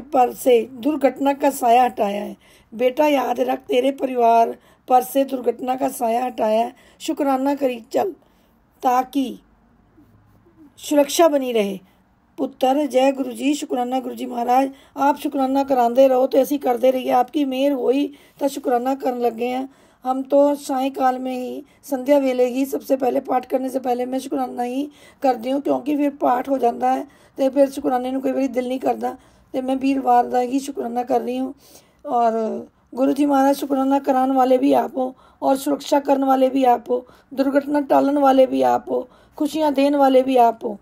पर से दुर्घटना का साया हटाया है। बेटा याद रख तेरे परिवार पर से दुर्घटना का साया हटाया है। शुक्राना करी चल ताकि सुरक्षा बनी रहे पुत्र। जय गुरुजी, शुक्राना गुरुजी महाराज। आप शुक्राना कराते रहो तो ऐसी करते रहिए, आपकी मेहर होई तो शुक्राना करने लगे हैं। हम तो सायंकाल में ही, संध्या वेले ही सबसे पहले पाठ करने से पहले मैं शुक्राना ही करती हूँ, क्योंकि फिर पाठ हो जाता है तो फिर शुक्राने को कई बार दिल नहीं करता। तो मैं वीरवार का ही शुक्राना कर रही हूँ। और गुरुजी महाराज शुक्राना कराने वाले भी आप हो और सुरक्षा करने वाले भी आप हो, दुर्घटना टालने वाले भी आप हो, खुशियाँ देने वाले भी आप हो।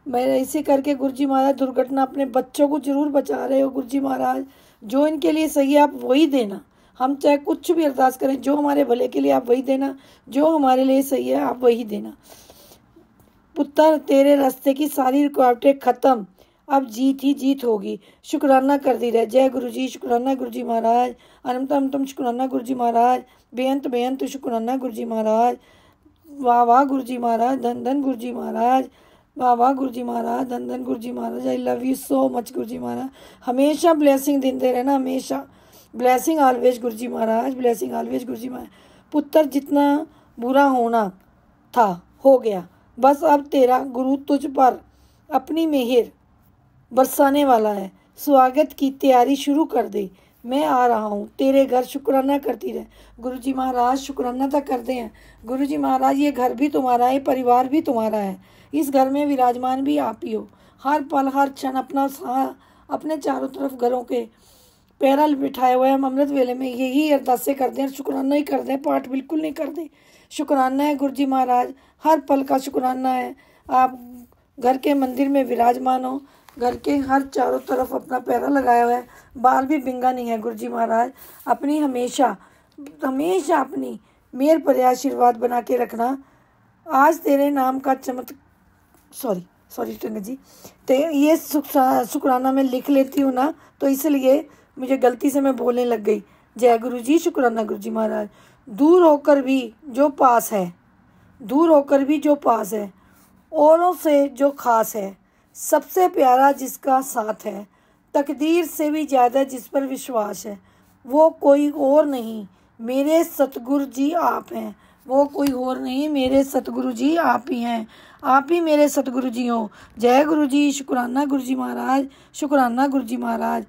मैं इसे करके गुरुजी महाराज दुर्घटना अपने बच्चों को जरूर बचा रहे हो गुरुजी महाराज। जो इनके लिए सही है आप वही देना। हम चाहे कुछ भी अरदास करें, जो हमारे भले के लिए आप वही देना, जो हमारे लिए सही है आप वही देना। पुत्र तेरे रास्ते की सारी रुकावटें खत्म, अब जीत ही जीत होगी। शुक्राना कर दी रहे। जय गुरुजी, शुक्राना गुरुजी महाराज। अनंतम शुक्राना गुरुजी महाराज। बेअंत शुक्राना गुरुजी महाराज। वाह वाह गुरुजी महाराज, धन धन गुरुजी महाराज। वाह वाह गुरुजी महाराज, धन धन Guruji Maharaj. I love you so much Guruji Maharaj. हमेशा ब्लेसिंग देते रहना, हमेशा blessing always Guruji Maharaj, blessing always Guruji Maharaj. पुत्र जितना बुरा होना था हो गया, बस अब तेरा गुरु तुझ पर अपनी मेहर बरसाने वाला है। स्वागत की तैयारी शुरू कर दे, मैं आ रहा हूँ तेरे घर। शुक्राना करती रहे गुरुजी महाराज। शुक्राना तक करते हैं गुरुजी महाराज। ये घर भी तुम्हारा है, परिवार भी तुम्हारा है, इस घर में विराजमान भी आप ही हो। हर पल हर क्षण अपना अपने चारों तरफ घरों के पैरा बिठाए हुए हम अमृत वेले में यही अरदासें करते हैं, शुक्राना ही करते हैं, पाठ बिल्कुल नहीं करते। शुक्राना है गुरुजी महाराज, हर पल का शुक्राना है। आप घर के मंदिर में विराजमान हो, घर के हर चारों तरफ अपना पैरा लगाया हुआ है, बाल भी बिंगा नहीं है गुरुजी महाराज। अपनी हमेशा अपनी मेहर पर आशीर्वाद बना के रखना। आज तेरे नाम का सॉरी टंगा जी, तो ये शुक्राना मैं लिख लेती हूँ ना, तो इसलिए मुझे गलती से मैं बोलने लग गई। जय गुरु जी, शुक्राना गुरु जी महाराज। दूर होकर भी जो पास है, दूर होकर भी जो पास है, औरों से जो खास है, सबसे प्यारा जिसका साथ है, तकदीर से भी ज़्यादा जिस पर विश्वास है, वो कोई और नहीं मेरे सतगुरु जी आप हैं। वो कोई और नहीं मेरे सतगुरु जी आप ही हैं। आप ही मेरे सतगुरु जी हो। जय गुरु जी, शुक्राना गुरु जी महाराज, शुक्राना गुरु जी महाराज।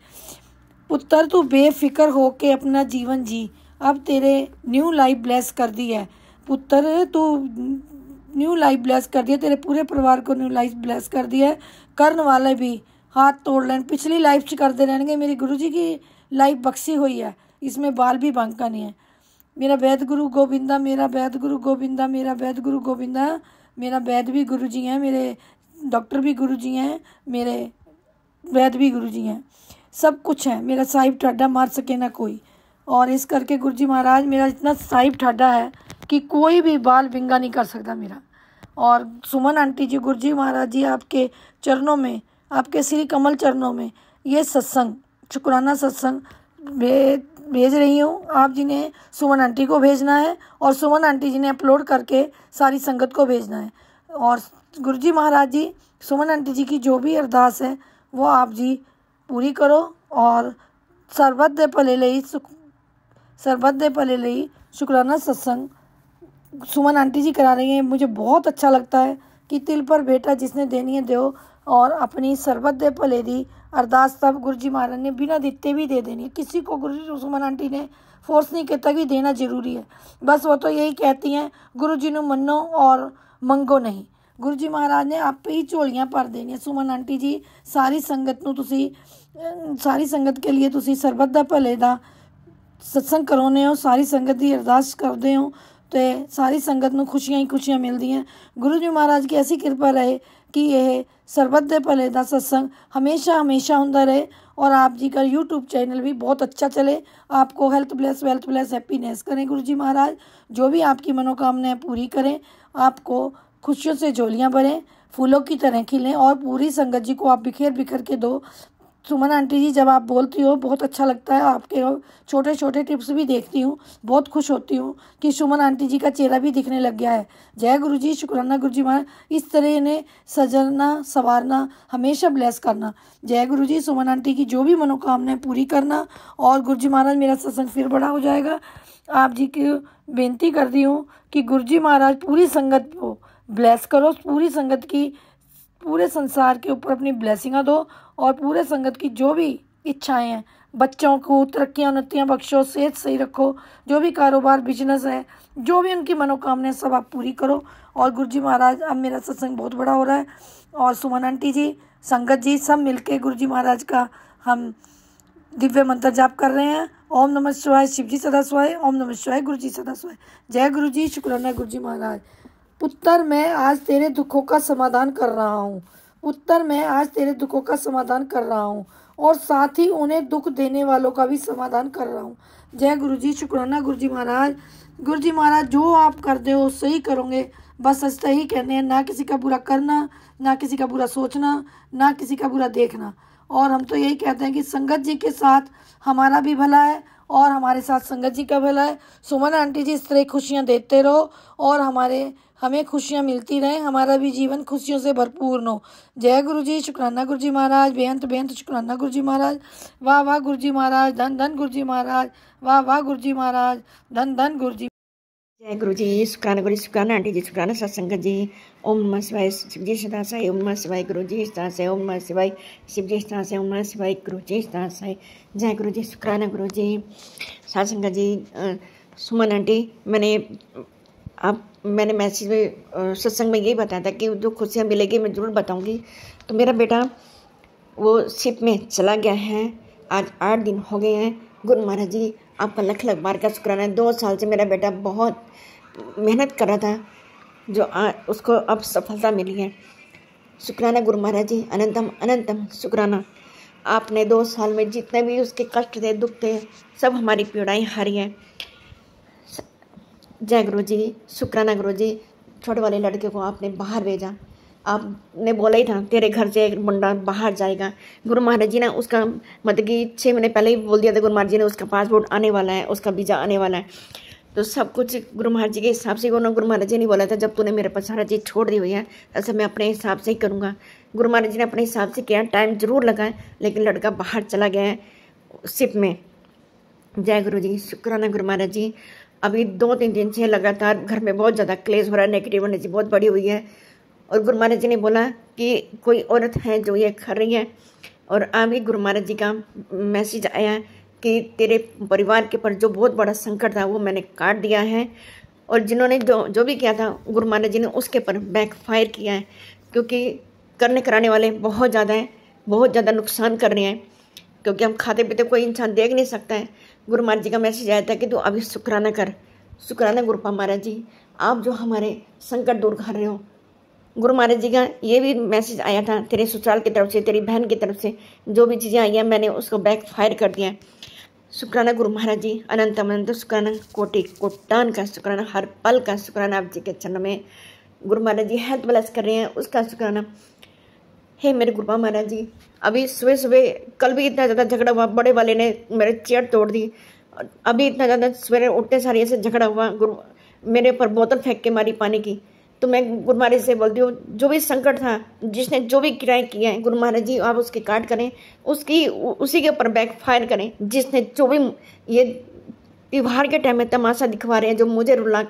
पुत्र तू बेफिक्र हो के अपना जीवन जी, अब तेरे न्यू लाइफ ब्लेस कर दी है। पुत्र तू न्यू लाइफ ब्लेस कर दिया, तेरे पूरे परिवार को न्यू लाइफ ब्लेस कर दिया है। करने वाले भी हाथ तोड़ लें, पिछली लाइफ च करते रहेंगे। मेरी गुरु जी की लाइफ बख्शी हुई है, इसमें बाल भी बांका नहीं है। मेरा वैद गुरु गोविंदा, मेरा वैद गुरु गोविंदा, मेरा वैद गुरु गोविंदा। मेरा वैद भी गुरु जी हैं, मेरे डॉक्टर भी गुरु जी हैं, मेरे वैद भी गुरु जी हैं, सब कुछ है। मेरा साहिब ठाडा मार सके ना कोई। और इस करके गुरु जी महाराज मेरा इतना साहिब ठाडा है कि कोई भी बाल बिंगा नहीं कर सकता मेरा। और सुमन आंटी जी, गुरु जी महाराज जी आपके चरणों में, आपके श्री कमल चरणों में ये सत्संग, शुक्राना सत्संग भेज रही हूँ। आप जिन्हें सुमन आंटी को भेजना है और सुमन आंटी जी ने अपलोड करके सारी संगत को भेजना है। और गुरु जी महाराज जी, सुमन आंटी जी की जो भी अरदास है वो आप जी पूरी करो। और सरबत दे भले लई, सरबत दे भले लई शुक्राना सत्संग सुमन आंटी जी करा रही हैं। मुझे बहुत अच्छा लगता है कि तिल पर बेटा जिसने देनी है दो, और अपनी सरबत दे भले दी अरदास तब गुरु जी महाराज ने बिना दिते भी दे देनी है। किसी को गुरु सुमन आंटी ने फोर्स नहीं कहता कि देना जरूरी है, बस वो तो यही कहती हैं गुरु जी ਨੂੰ मनो और मंगो नहीं। गुरु जी महाराज ने आपे ही झोलियां भर देनी। सुमन आंटी जी, सारी संगत ਨੂੰ ਤੁਸੀਂ, सारी संगत के लिए ਤੁਸੀਂ सरबत दा भले दा सत्संग करवाने हो, सारी संगत की अरदास करते हो तो सारी संगत ਨੂੰ खुशियां ही खुशियां मिलदियां। गुरु जी महाराज की ऐसी कृपा रहे कि यह सरबत दे भले दा सत्संग हमेशा हमेशा होंदा रहे और आप जी का यूट्यूब चैनल भी बहुत अच्छा चले। आपको health bless, wealth bless, happiness करें गुरु जी महाराज। जो भी आपकी मनोकामनाएं पूरी करें, आपको खुशियों से झोलियां भरें, फूलों की तरह खिलें और पूरी संगत जी को आप बिखेर बिखेर के दो। सुमन आंटी जी, जब आप बोलती हो बहुत अच्छा लगता है। आपके छोटे छोटे टिप्स भी देखती हूँ, बहुत खुश होती हूँ कि सुमन आंटी जी का चेहरा भी दिखने लग गया है। जय गुरु जी, शुक्राना गुरु जी महाराज। इस तरह इन्हें सजरना संवारना, हमेशा ब्लेस करना। जय गुरु जी, सुमन आंटी की जो भी मनोकामनाएं पूरी करना। और गुरु जी महाराज, मेरा सत्संग फिर बड़ा हो जाएगा। आप जी की बेनती करती हूँ कि गुरु जी महाराज पूरी संगत को ब्लेस करो, पूरी संगत की, पूरे संसार के ऊपर अपनी ब्लेसिंग दो और पूरे संगत की जो भी इच्छाएं हैं, बच्चों को तरक्कियां उन्नतियां बख्शो, सेहत सही रखो, जो भी कारोबार बिजनेस है, जो भी उनकी मनोकामनाएं सब आप पूरी करो। और गुरु जी महाराज, अब मेरा सत्संग बहुत बड़ा हो रहा है और सुमन आंटी जी, संगत जी, सब मिलके गुरु जी महाराज का हम दिव्य मंत्र जाप कर रहे हैं। ओम नमः शिवाय, शिव जी सदा शिवाय। ओम नमः शिवाय, गुरु जी सदा शिवाय। जय गुरु जी, शुक्राना गुरु जी महाराज। पुत्र, मैं आज तेरे दुखों का समाधान कर रहा हूँ। पुत्र, मैं आज तेरे दुखों का समाधान कर रहा हूँ और साथ ही उन्हें दुख देने वालों का भी समाधान कर रहा हूँ। जय गुरु जी, शुक्राना गुरु जी महाराज। गुरु जी महाराज, जो आप करते हो सही करोगे, बस ऐसा ही कहने हैं, ना किसी का बुरा करना, ना किसी का बुरा सोचना, ना किसी का बुरा देखना। और हम तो यही कहते हैं कि संगत जी के साथ हमारा भी भला है और हमारे साथ संगत जी का भला है। सुमन आंटी जी, इस तरह खुशियाँ देते रहो और हमें खुशियाँ मिलती रहें, हमारा भी जीवन खुशियों से भरपूर हो। जय गुरु जी, शुक्राना गुरु जी महाराज। बेअंत बेअंत शुक्राना गुरु जी महाराज। वाह वाह गुरु जी महाराज, धन धन गुरु जी महाराज। वाह वाह गुरु जी महाराज, धन धन गुरु जी। जय गुरु जी, शुक्राना गुरु जी, शुक्राना आंटी जी, शुक्राना सत्संगत जी। ओम नमः शिवाय, शिव जी सदा साई। ओम नमः शिवाय, गुरु जी सदा साई। ओम नमः शिवाय, शिव जी सदा साई। ओम नमः शिवाय, गुरु जी सदा साई। जय गुरु जी, शुक्राना गुरु जी, सत्संगत जी। सुमन आंटी, मैंने मैसेज में सत्संग में यही बताया था कि जो खुशियाँ मिलेगी मैं ज़रूर बताऊंगी। तो मेरा बेटा वो शिप में चला गया है, आज 8 दिन हो गए हैं। गुरु महाराज जी, आपका लख लख बार का शुक्राना है। 2 साल से मेरा बेटा बहुत मेहनत कर रहा था, जो उसको अब सफलता मिली है। शुक्राना गुरु महाराज जी, अनंतम अनंतम शुक्राना। आपने 2 साल में जितने भी उसके कष्ट थे, दुख थे, सब हमारी पीड़ाएँ हारी हैं। जय गुरु जी, शुक्राना गुरु जी। छोटे वाले लड़के को आपने बाहर भेजा, आपने बोला ही था तेरे घर से एक मुंडा बाहर जाएगा। गुरु महाराज जी ने उसका मतलब कि 6 महीने पहले ही बोल दिया था गुरु महाराज जी ने, उसका पासपोर्ट आने वाला है, उसका वीज़ा आने वाला है। तो सब कुछ गुरु महाराज जी के हिसाब से गुरु महाराज जी ने बोला था, जब तूने मेरे पास सारा चीज़ छोड़ दी हुई है ऐसा मैं अपने हिसाब से ही करूँगा। गुरु महाराज जी ने अपने हिसाब से किया, टाइम जरूर लगा है, लेकिन लड़का बाहर चला गया है शिप में। जय गुरु जी, शुक्राना गुरु महाराज जी। अभी 2-3 दिन से लगातार घर में बहुत ज़्यादा क्लेश हो रहा है, नेगेटिव एनर्जी बहुत बड़ी हुई है। और गुरु महाराज जी ने बोला कि कोई औरत है जो ये कर रही है। और अभी गुरु महाराज जी का मैसेज आया कि तेरे परिवार के पर जो बहुत बड़ा संकट था वो मैंने काट दिया है। और जिन्होंने जो भी किया था गुरु महाराज जी ने उसके पर बैकफायर किया है, क्योंकि करने कराने वाले बहुत ज़्यादा हैं, बहुत ज़्यादा नुकसान कर रहे हैं, क्योंकि हम खाते पीते कोई इंसान देख नहीं सकता है। गुरु महाराज जी का मैसेज आया था कि तू अभी शुक्राना कर। शुक्राना गुरुपा महाराज जी, आप जो हमारे संकट दूर कर रहे हो। गुरु महाराज जी का ये भी मैसेज आया था तेरे ससुराल की तरफ से, तेरी बहन की तरफ से जो भी चीज़ें आई हैं मैंने उसको बैक फायर कर दिया है। शुक्राना गुरु महाराज जी, अनंत अनंत शुक्राना, कोटि कोटान का शुक्राना, हर पल का शुक्राना आप जी के चरण में। गुरु महाराज जी हेल्थ ब्लेस कर रहे हैं उसका शुक्राना। हे मेरे गुरुपा महाराज जी, अभी सुबह सुबह कल भी इतना ज़्यादा झगड़ा हुआ, बड़े वाले ने मेरे चेयर तोड़ दी। अभी इतना ज़्यादा सवेरे उठते सारी ऐसे झगड़ा हुआ, गुरु मेरे ऊपर बोतल फेंक के मारी पानी की। तो मैं गुरु महाराज से बोलती हूँ जो भी संकट था, जिसने जो भी किराए किया है गुरु महाराज जी आप उसकी काट करें, उसी के ऊपर बैक फायर करें। जिसने जो भी ये त्योहार के टाइम में तमाशा दिखवा रहे हैं, जो मुझे रुला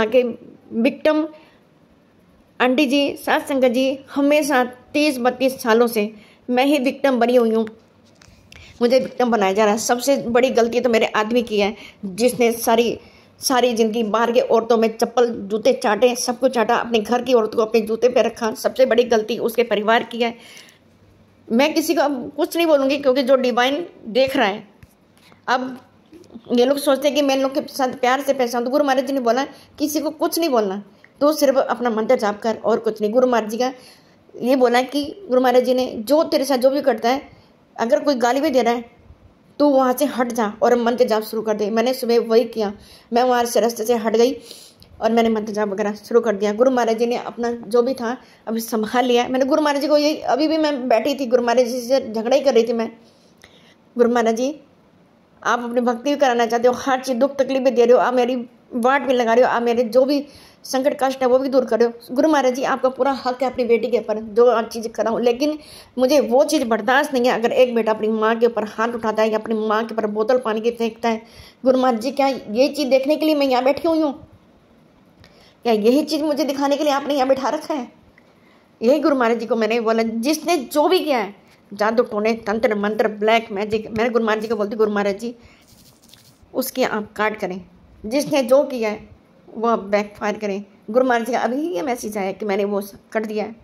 के विक्टिम आंटी जी, सात संगत जी, हमेशा 30-32 सालों से मैं ही विक्टिम बनी हुई हूँ, मुझे विक्टिम बनाया जा रहा है। सबसे बड़ी गलती तो मेरे आदमी की है, जिसने सारी ज़िंदगी बाहर के औरतों में चप्पल जूते चाटे, सब कुछ चाटा, अपने घर की औरत को अपने जूते पे रखा। सबसे बड़ी गलती उसके परिवार की है। मैं किसी को कुछ नहीं बोलूँगी, क्योंकि जो डिवाइन देख रहा है। अब ये लोग सोचते हैं कि मैं लोग के साथ प्यार से पैसा हूँ, तो गुरु महाराज जी ने बोला किसी को कुछ नहीं बोलना, तो सिर्फ अपना मंत्र जाप कर और कुछ नहीं। गुरु महाराज जी का ये बोला कि गुरु महाराज जी ने जो तेरे साथ जो भी करता है, अगर कोई गाली भी दे रहा है तो वहाँ से हट जा और मंत्र जाप शुरू कर दे। मैंने सुबह वही किया, मैं वहाँ से रास्ते से हट गई और मैंने मंत्र जाप वगैरह शुरू कर दिया। गुरु महाराज जी ने अपना जो भी था अभी संभाल लिया। मैंने गुरु महाराज जी को यही, अभी भी मैं बैठी थी गुरु महाराज जी से झगड़ा ही कर रही थी मैं। गुरु महाराज जी आप अपनी भक्ति भी कराना चाहते हो, हर चीज़ दुख तकलीफ भी दे रहे हो, आप मेरी वाट भी लगा रहे हो, आप मेरे जो भी संकट कष्ट है वो भी दूर कर रहे हो। गुरु महाराज जी आपका पूरा हक है अपनी बेटी के ऊपर जो आप चीज़ कराऊँ, लेकिन मुझे वो चीज़ बर्दाश्त नहीं है अगर एक बेटा अपनी माँ के ऊपर हाथ उठाता है या अपनी माँ के ऊपर बोतल पानी की फेंकता है। गुरु महाराज जी क्या ये चीज़ देखने के लिए मैं यहाँ बैठी हुई हूँ? क्या यही चीज़ मुझे दिखाने के लिए आपने यहाँ बैठा रखा है? यही गुरु महाराज जी को मैंने बोला, जिसने जो भी किया है, जादू टोने तंत्र मंत्र ब्लैक मैजिक, मैंने गुरु महाराज जी को बोलती गुरु महाराज जी उसकी आप काट करें, जिसने जो किया है वो आप बैक फायर करें। गुरु महाराज जी का अभी ये मैसेज आया कि मैंने वो कर दिया है।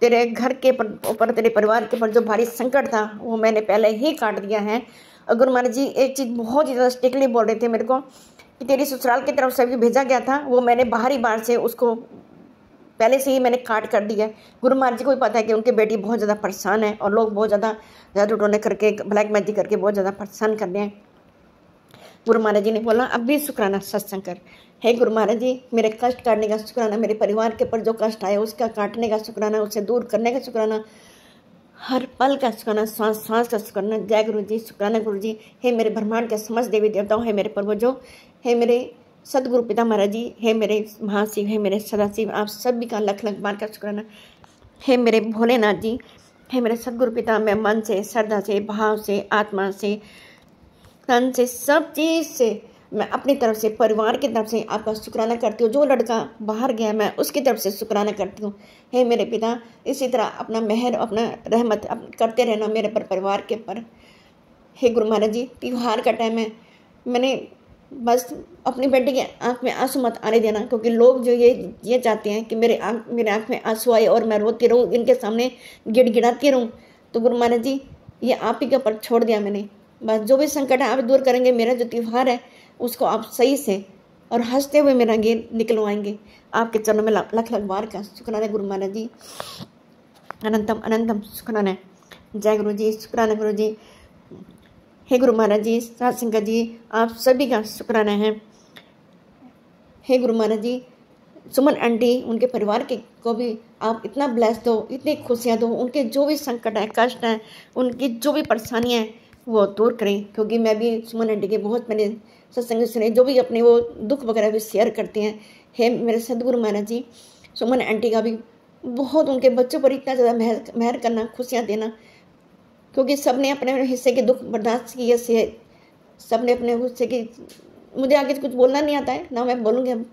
तेरे घर के ऊपर तेरे परिवार के ऊपर जो भारी संकट था वो मैंने पहले ही काट दिया है। और गुरु महाराज जी एक चीज़ बहुत ही ज़्यादा स्ट्रिक्टली बोल रहे थे मेरे को कि तेरी ससुराल की तरफ से भी भेजा गया था, वो मैंने बाहर से उसको पहले से ही मैंने काट कर दिया है। गुरु महाराज जी को भी पता है कि उनकी बेटी बहुत ज़्यादा परेशान है और लोग बहुत ज़्यादा जादू टोने करके ब्लैक मैजिक करके बहुत ज़्यादा परेशान कर रहे हैं। गुरु महाराज जी ने बोला अब भी शुक्राना सत्संग कर। हे गुरु महाराज जी मेरे कष्ट काटने का शुक्राना, मेरे परिवार के ऊपर जो कष्ट आया उसका काटने का शुक्राना, उससे दूर करने का शुक्राना, हर पल का शुक्राना, सांस सांस का शुक्राना। जय गुरु जी, शुक्राना गुरु जी। हे मेरे ब्रह्मांड के समस्त देवी देवताओं, हे मेरे पूर्वजों, हे मेरे सदगुरु पिता महाराज जी, हे मेरे महाशिव, हे मेरे सदाशिव, आप सभी का लख लख बार का शुक्राना। हे मेरे भोलेनाथ जी, हे मेरे सदगुरु पिता, मैं मन से, श्रद्धा से, भाव से, आत्मा से, तन से, सब चीज़ से मैं अपनी तरफ से, परिवार की तरफ से आपका शुक्राना करती हूँ। जो लड़का बाहर गया मैं उसकी तरफ से शुक्राना करती हूँ। हे मेरे पिता इसी तरह अपना मेहर, अपना रहमत करते रहना मेरे पर, परिवार के पर। हे गुरु महाराज जी त्योहार का टाइम है, मैंने बस अपनी बेटी के आँख में आंसू मत आने देना, क्योंकि लोग जो ये चाहते हैं कि मेरे आँख में आंसू आए और मैं रोती रहूँ, इनके सामने गिड़गिड़ाती रहूँ। तो गुरु महाराज जी ये आप ही के ऊपर छोड़ दिया मैंने। बस जो भी संकट है आप दूर करेंगे, मेरा जो त्यौहार है उसको आप सही से और हंसते हुए मेरा गेट निकलवाएंगे। आपके चरणों में लख लख बार का शुक्राना गुरु महाराज जी, अनंतम अनंतम शुक्राना। जय गुरु जी, शुक्राना गुरु जी। हे गुरु महाराज जी, सात संगत जी, आप सभी का शुक्राना है। हे गुरु महाराज जी सुमन आंटी उनके परिवार के को भी आप इतना ब्लेस दो, इतनी खुशियाँ दो, उनके जो भी संकट है, कष्ट हैं, उनकी जो भी परेशानियाँ हैं वो दूर करें। क्योंकि मैं भी सुमन आंटी के बहुत मैंने सत्संग सुने, जो भी अपने वो दुख वगैरह भी शेयर करते हैं। हे मेरे सदगुरु महाराज जी, सुमन आंटी का भी बहुत उनके बच्चों पर इतना ज़्यादा मेहर करना, खुशियाँ देना, क्योंकि सब ने अपने हिस्से के दुख बर्दाश्त किए से, सब ने अपने हिस्से की। मुझे आगे कुछ बोलना नहीं आता है ना, मैं बोलूँगी अब।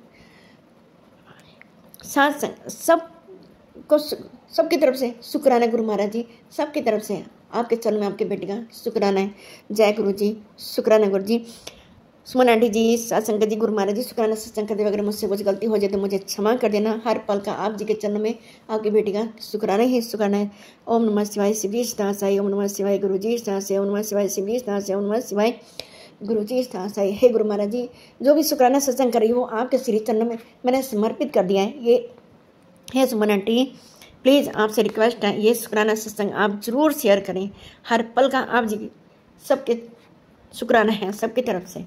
साथ सबको सबकी तरफ से शुक्राना गुरु महाराज जी, सबकी तरफ से आपके चरण में आपके बेटे का शुक्राना है। जय गुरु जी, शुक्राना गुरु जी। सुमन आंटी जी, सत्संग जी, गुरु महाराज जी शुक्राना सत्संग करते। अगर मुझसे कुछ गलती हो जाए तो मुझे क्षमा कर देना। हर पल का आप जी के चरणों में आपकी बेटी का शुक्राना ही शुक्राना है। ओम नमः शिवाय, शिवजी स्थासाई। ओम नमः शिवाय, गुरु जी स्थासाई। ओम नमः शिवाय, शिवजी स्थासाई। ओम नमः शिवाय, गुरु जी स्थासाई। हे गुरु महाराज जी, जो भी शुक्राना सत्संग करी हो आपके श्री चरणों में मैंने समर्पित कर दिया है। ये है सुमन आंटी, प्लीज़ आपसे रिक्वेस्ट है, ये शुक्राना सत्संग आप जरूर शेयर करें। हर पल का आप जी सबके शुक्राना है, सबकी तरफ से।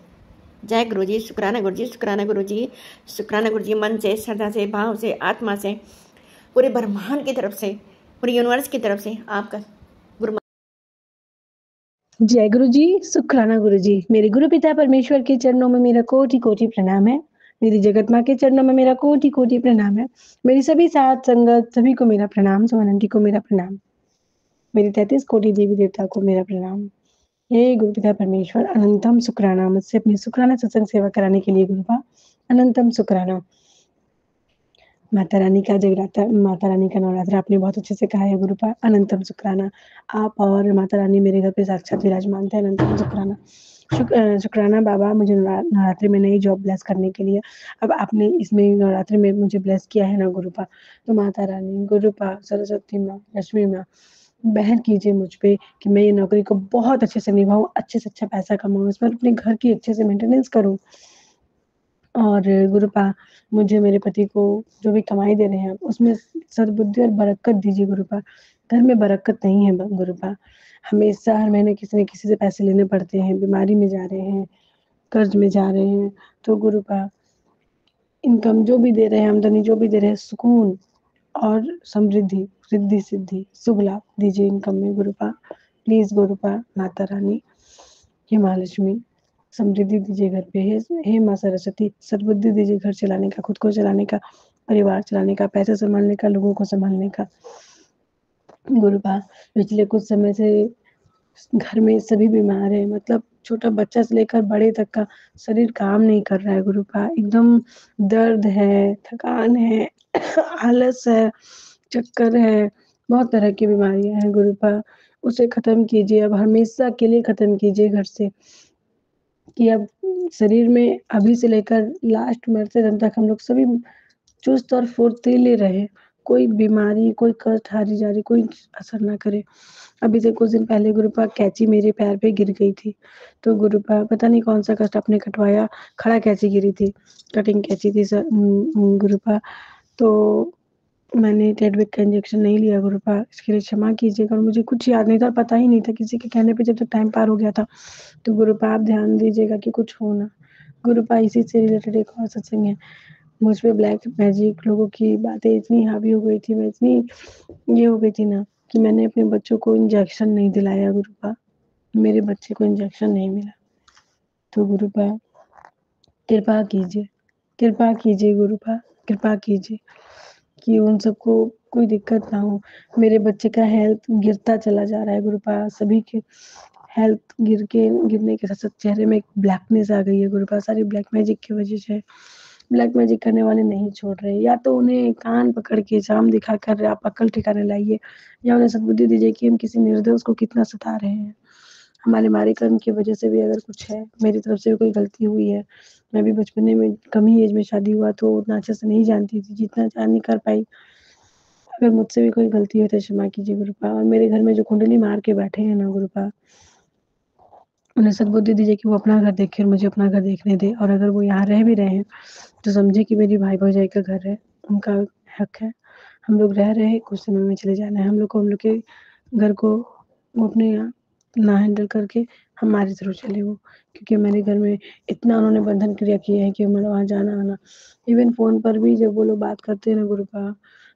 जय गुरु जी, शुक्राना गुरु जी, शुक्राना गुरु जी, शुक्राना गुरु जी। मन से, श्रद्धा से, भाव से, आत्मा से, पूरे ब्रह्मांड की तरफ से, पूरे यूनिवर्स की तरफ से आपका गुरु। जय गुरु जी, शुक्राना गुरु जी। मेरे गुरु पिता परमेश्वर के चरणों में मेरा कोटि कोटि प्रणाम है। मेरी जगत माँ के चरणों में मेरा कोटि कोटि प्रणाम है। मेरी सभी साथ संगत सभी को मेरा प्रणाम। सुमन आंटी को मेरा प्रणाम। मेरी 33 कोटि देवी देवता को मेरा प्रणाम। हे गुरु पिता परमेश्वर, अनंतम शुक्राना। मुझसे अपनी शुक्राना सत्संग सेवा कराने के लिए गुरुपा अनंतम शुक्राना। माता रानी का जगराता, माता रानी का नवरात्र आपने बहुत अच्छे से कहा है गुरुपा, अनंतम शुक्राना। आप और माता रानी मेरे घर पे साक्षात विराजमान थे, अनंतम शुक्राना। शुक्राना बाबा, मुझे नवरात्रि में नई जॉब ब्लेस करने के लिए। अब आपने इसमें नवरात्रि में मुझे ब्लेस किया है ना गुरुपा, तो माता रानी, गुरुपा, सरस्वती माँ, लक्ष्मी माँ, बहन कीजिए मुझ पे कि मैं ये नौकरी को बहुत अच्छे से निभाऊं, अच्छे से अच्छा पैसा कमाऊं, इस पर अपने घर की अच्छे से मेंटेनेंस करूं। और गुरुपा, मुझे मेरे पति को जो भी कमाई दे रहे हैं आप, उसमें सद्बुद्धि और बरकत दीजिए गुरुपा। घर में बरकत नहीं है गुरुपा, हमेशा हर महीने किसी न किसी से पैसे लेने पड़ते हैं, बीमारी में जा रहे हैं, कर्ज में जा रहे हैं। तो गुरुपा, इनकम जो भी दे रहे हैं, आमदनी जो भी दे रहे हैं, सुकून और समृद्धि, रिद्धि सिद्धि, शुभ लाभ दीजिए इनकम में गुरुपा। प्लीज गुरुपा, माता रानी, हे महालक्ष्मी, समृद्धि दीजिए घर पे। हे माँ सरस्वती, सद्बुद्धि दीजिए घर चलाने का, खुद को चलाने का, परिवार चलाने का, पैसे संभालने का, लोगों को संभालने का। गुरुपा, पिछले कुछ समय से घर में सभी बीमार है, मतलब छोटा बच्चा से लेकर बड़े तक का शरीर काम नहीं कर रहा है गुरुपा। एकदम दर्द है, थकान है, आलस है, चक्कर है, बहुत तरह की बीमारियां हैं गुरुपा। उसे खत्म कीजिए, अब हमेशा के लिए खत्म कीजिए घर से, कि अब शरीर में अभी से लेकर लास्ट मरते दम तक हम लोग सभी चुस्त और फुर्तीले रहे, कोई बीमारी, कोई कष्ट हारी जारी कोई असर ना करे। अभी से कुछ दिन पहले गुरुपा कैंची मेरे पैर पे गिर गई थी, तो गुरुपा पता नहीं कौन सा कष्ट आपने कटवाया, खड़ा कैंची गिरी थी, कटिंग कैंची थी गुरुपा। तो मैंने टेडविक का इंजेक्शन नहीं लिया गुरुपा, इसके लिए क्षमा कीजिएगा। और मुझे कुछ याद नहीं था, पता ही नहीं था, किसी के कहने पे जब तक टाइम पार हो गया था। तो गुरुपा आप ध्यान दीजिएगा कि कुछ हो ना गुरुपा। इसी से रिलेटेड एक और सत्संग है, मुझ पे ब्लैक मैजिक लोगों की बातें इतनी हावी हो गई थी, मैं इतनी ये हो गई थी ना कि मैंने अपने बच्चों को इंजेक्शन नहीं दिलाया गुरुपा, मेरे बच्चे को इंजेक्शन नहीं मिला। तो गुरुपा कृपा कीजिए, कृपा कीजिए गुरुपा, कृपा कीजिए कि उन सबको कोई दिक्कत ना हो। मेरे बच्चे का हेल्थ गिरता चला जा रहा है गुरुपा, सभी के हेल्थ गिरने के साथ साथ चेहरे में एक ब्लैकनेस आ गई है गुरुपा, सारी ब्लैक मैजिक की वजह से। ब्लैक मैजिक करने वाले नहीं छोड़ रहे, या तो उन्हें कान पकड़ के जाम दिखा कर आप अकल ठिकाने लाइए, या उन्हें सद्बुद्धि दीजिए कि हम किसी निर्दोष को कितना सता रहे हैं। हमारे मारे कर्म की वजह से भी अगर कुछ है, मेरी तरफ से भी कोई गलती हुई है, मैं भी बचपने में कम ही एज में शादी हुआ तो उतना अच्छे से नहीं जानती थी, जितना जान नहीं कर पाई। अगर मुझसे भी कोई गलती हो तो क्षमा कीजिए गुरुपा। और मेरे घर में जो कुंडली मार के बैठे हैं ना गुरुपा, उन्हें सद्बुद्धि दीजिए कि वो अपना घर देखे और मुझे अपना घर देखने दे। और अगर वो यहाँ रह भी रहे हैं तो समझे कि मेरी भाई भौजाई का घर है, उनका हक है, हम लोग रह रहे हैं, कुछ समय में चले जाना है हम लोग को। हम लोग के घर को वो अपने यहाँ ना हैंडल करके हमारे थ्रू चले वो, क्योंकि हमारे घर में इतना उन्होंने बंधन क्रिया किए हैं कि हमारा वहाँ जाना-आना, इवन फ़ोन पर भी जब वो लोग बात करते हैं ना गुरुपा,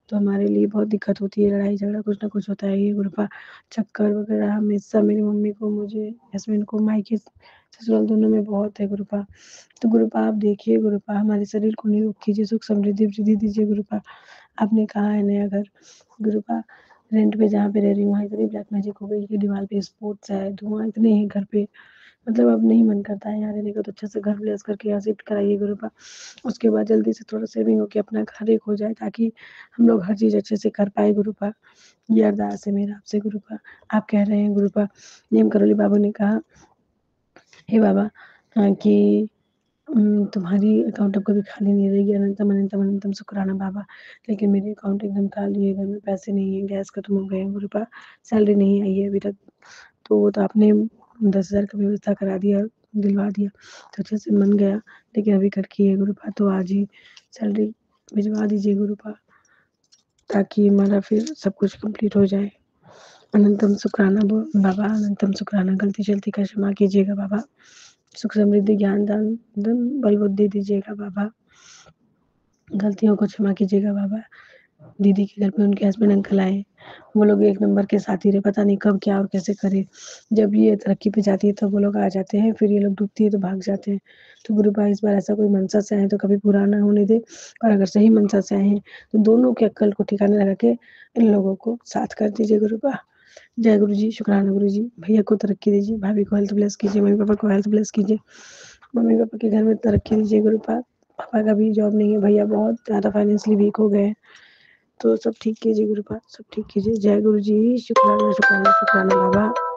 तो हमारे लिए बहुत दिक्कत होती है, लड़ाई-झगड़ा कुछ ना कुछ होता है। ये गुरुपा चक्कर वगैरह हमेशा मेरी मम्मी को, मुझे, हस्बैंड को, मायके ससुराल दोनों में बहुत है गुरुपा। तो गुरुपा आप देखिए गुरुपा, हमारे शरीर को निरोग कीजिए, सुख समृद्धि वृद्धि दीजिए गुरुपा। आपने कहा है नया घर, गुरुपा रेंट पे जहाँ पे रह रही हूँ वहाँ इतनी ब्लैक मैजिक हो गई कि दीवार पे स्पॉट्स है, धुआँ इतने हैं घर पे, मतलब अब नहीं मन करता है यहाँ रहने का। तो अच्छा से घर ब्लेस करके यहाँ शिफ्ट कराइए गुरुपा। उसके बाद जल्दी से थोड़ा सेविंग होके अपना घर एक हो जाए, ताकि हम लोग हर चीज़ अच्छे से कर पाए गुरुपा। ये अरदास है मेरा आपसे गुरुपा। आप कह रहे हैं गुरुपा, नीम करोली बाबू ने कहा, हे बाबा कि तुम्हारी अकाउंट अब कभी खाली नहीं रहेगी, अनंतम अनंतम अनंतम शुक्राना बाबा। लेकिन मेरी अकाउंट एकदम खाली है, घर में पैसे नहीं है, गैस खत्म हो गए हैं गुरुपा, सैलरी नहीं आई है अभी तक। तो वो तो आपने 10,000 का व्यवस्था करा दिया, दिलवा दिया, तो अच्छे से मन गया, लेकिन अभी करके है गुरुपा, तो आज ही सैलरी भिजवा दीजिए गुरुपा, ताकि हमारा फिर सब कुछ कंप्लीट हो जाए। अनंतम शुक्राना बाबा, अनंतम शुक्राना। गलती शलती का क्षमा कीजिएगा बाबा। सुख समृद्धि ज्ञान दान धन बल बुद्धि दीजिएगा बाबा। गलतियों को क्षमा कीजिएगा बाबा। दीदी के घर पे उनके हस्बैंड अंकल आए, वो लोग एक नंबर के साथी रहे, पता नहीं कब क्या और कैसे करे। जब ये तरक्की पे जाती है तो वो लोग आ जाते हैं, फिर ये लोग डूबती है तो भाग जाते हैं। तो गुरुपा इस बार ऐसा कोई मनसा से आए तो कभी पूरा ना होने दे, और अगर सही मनसा से आए हैं तो दोनों के अक्ल को ठिकाने लगा के इन लोगों को साथ कर दीजिए गुरुपा। जय गुरु जी, शुक्राना गुरु जी। भैया को तरक्की दीजिए, भाभी को हेल्थ ब्लेस कीजिए, मम्मी पापा को हेल्थ ब्लेस कीजिए। मम्मी पापा के घर में तरक्की दीजिए गुरुपा। पापा का भी जॉब नहीं है, भैया बहुत ज़्यादा फाइनेंशियली वीक हो गए हैं, तो सब ठीक कीजिए गुरुपा, सब ठीक कीजिए। जय गुरु जी, शुक्राना शुक्राना शुक्राना बाबा।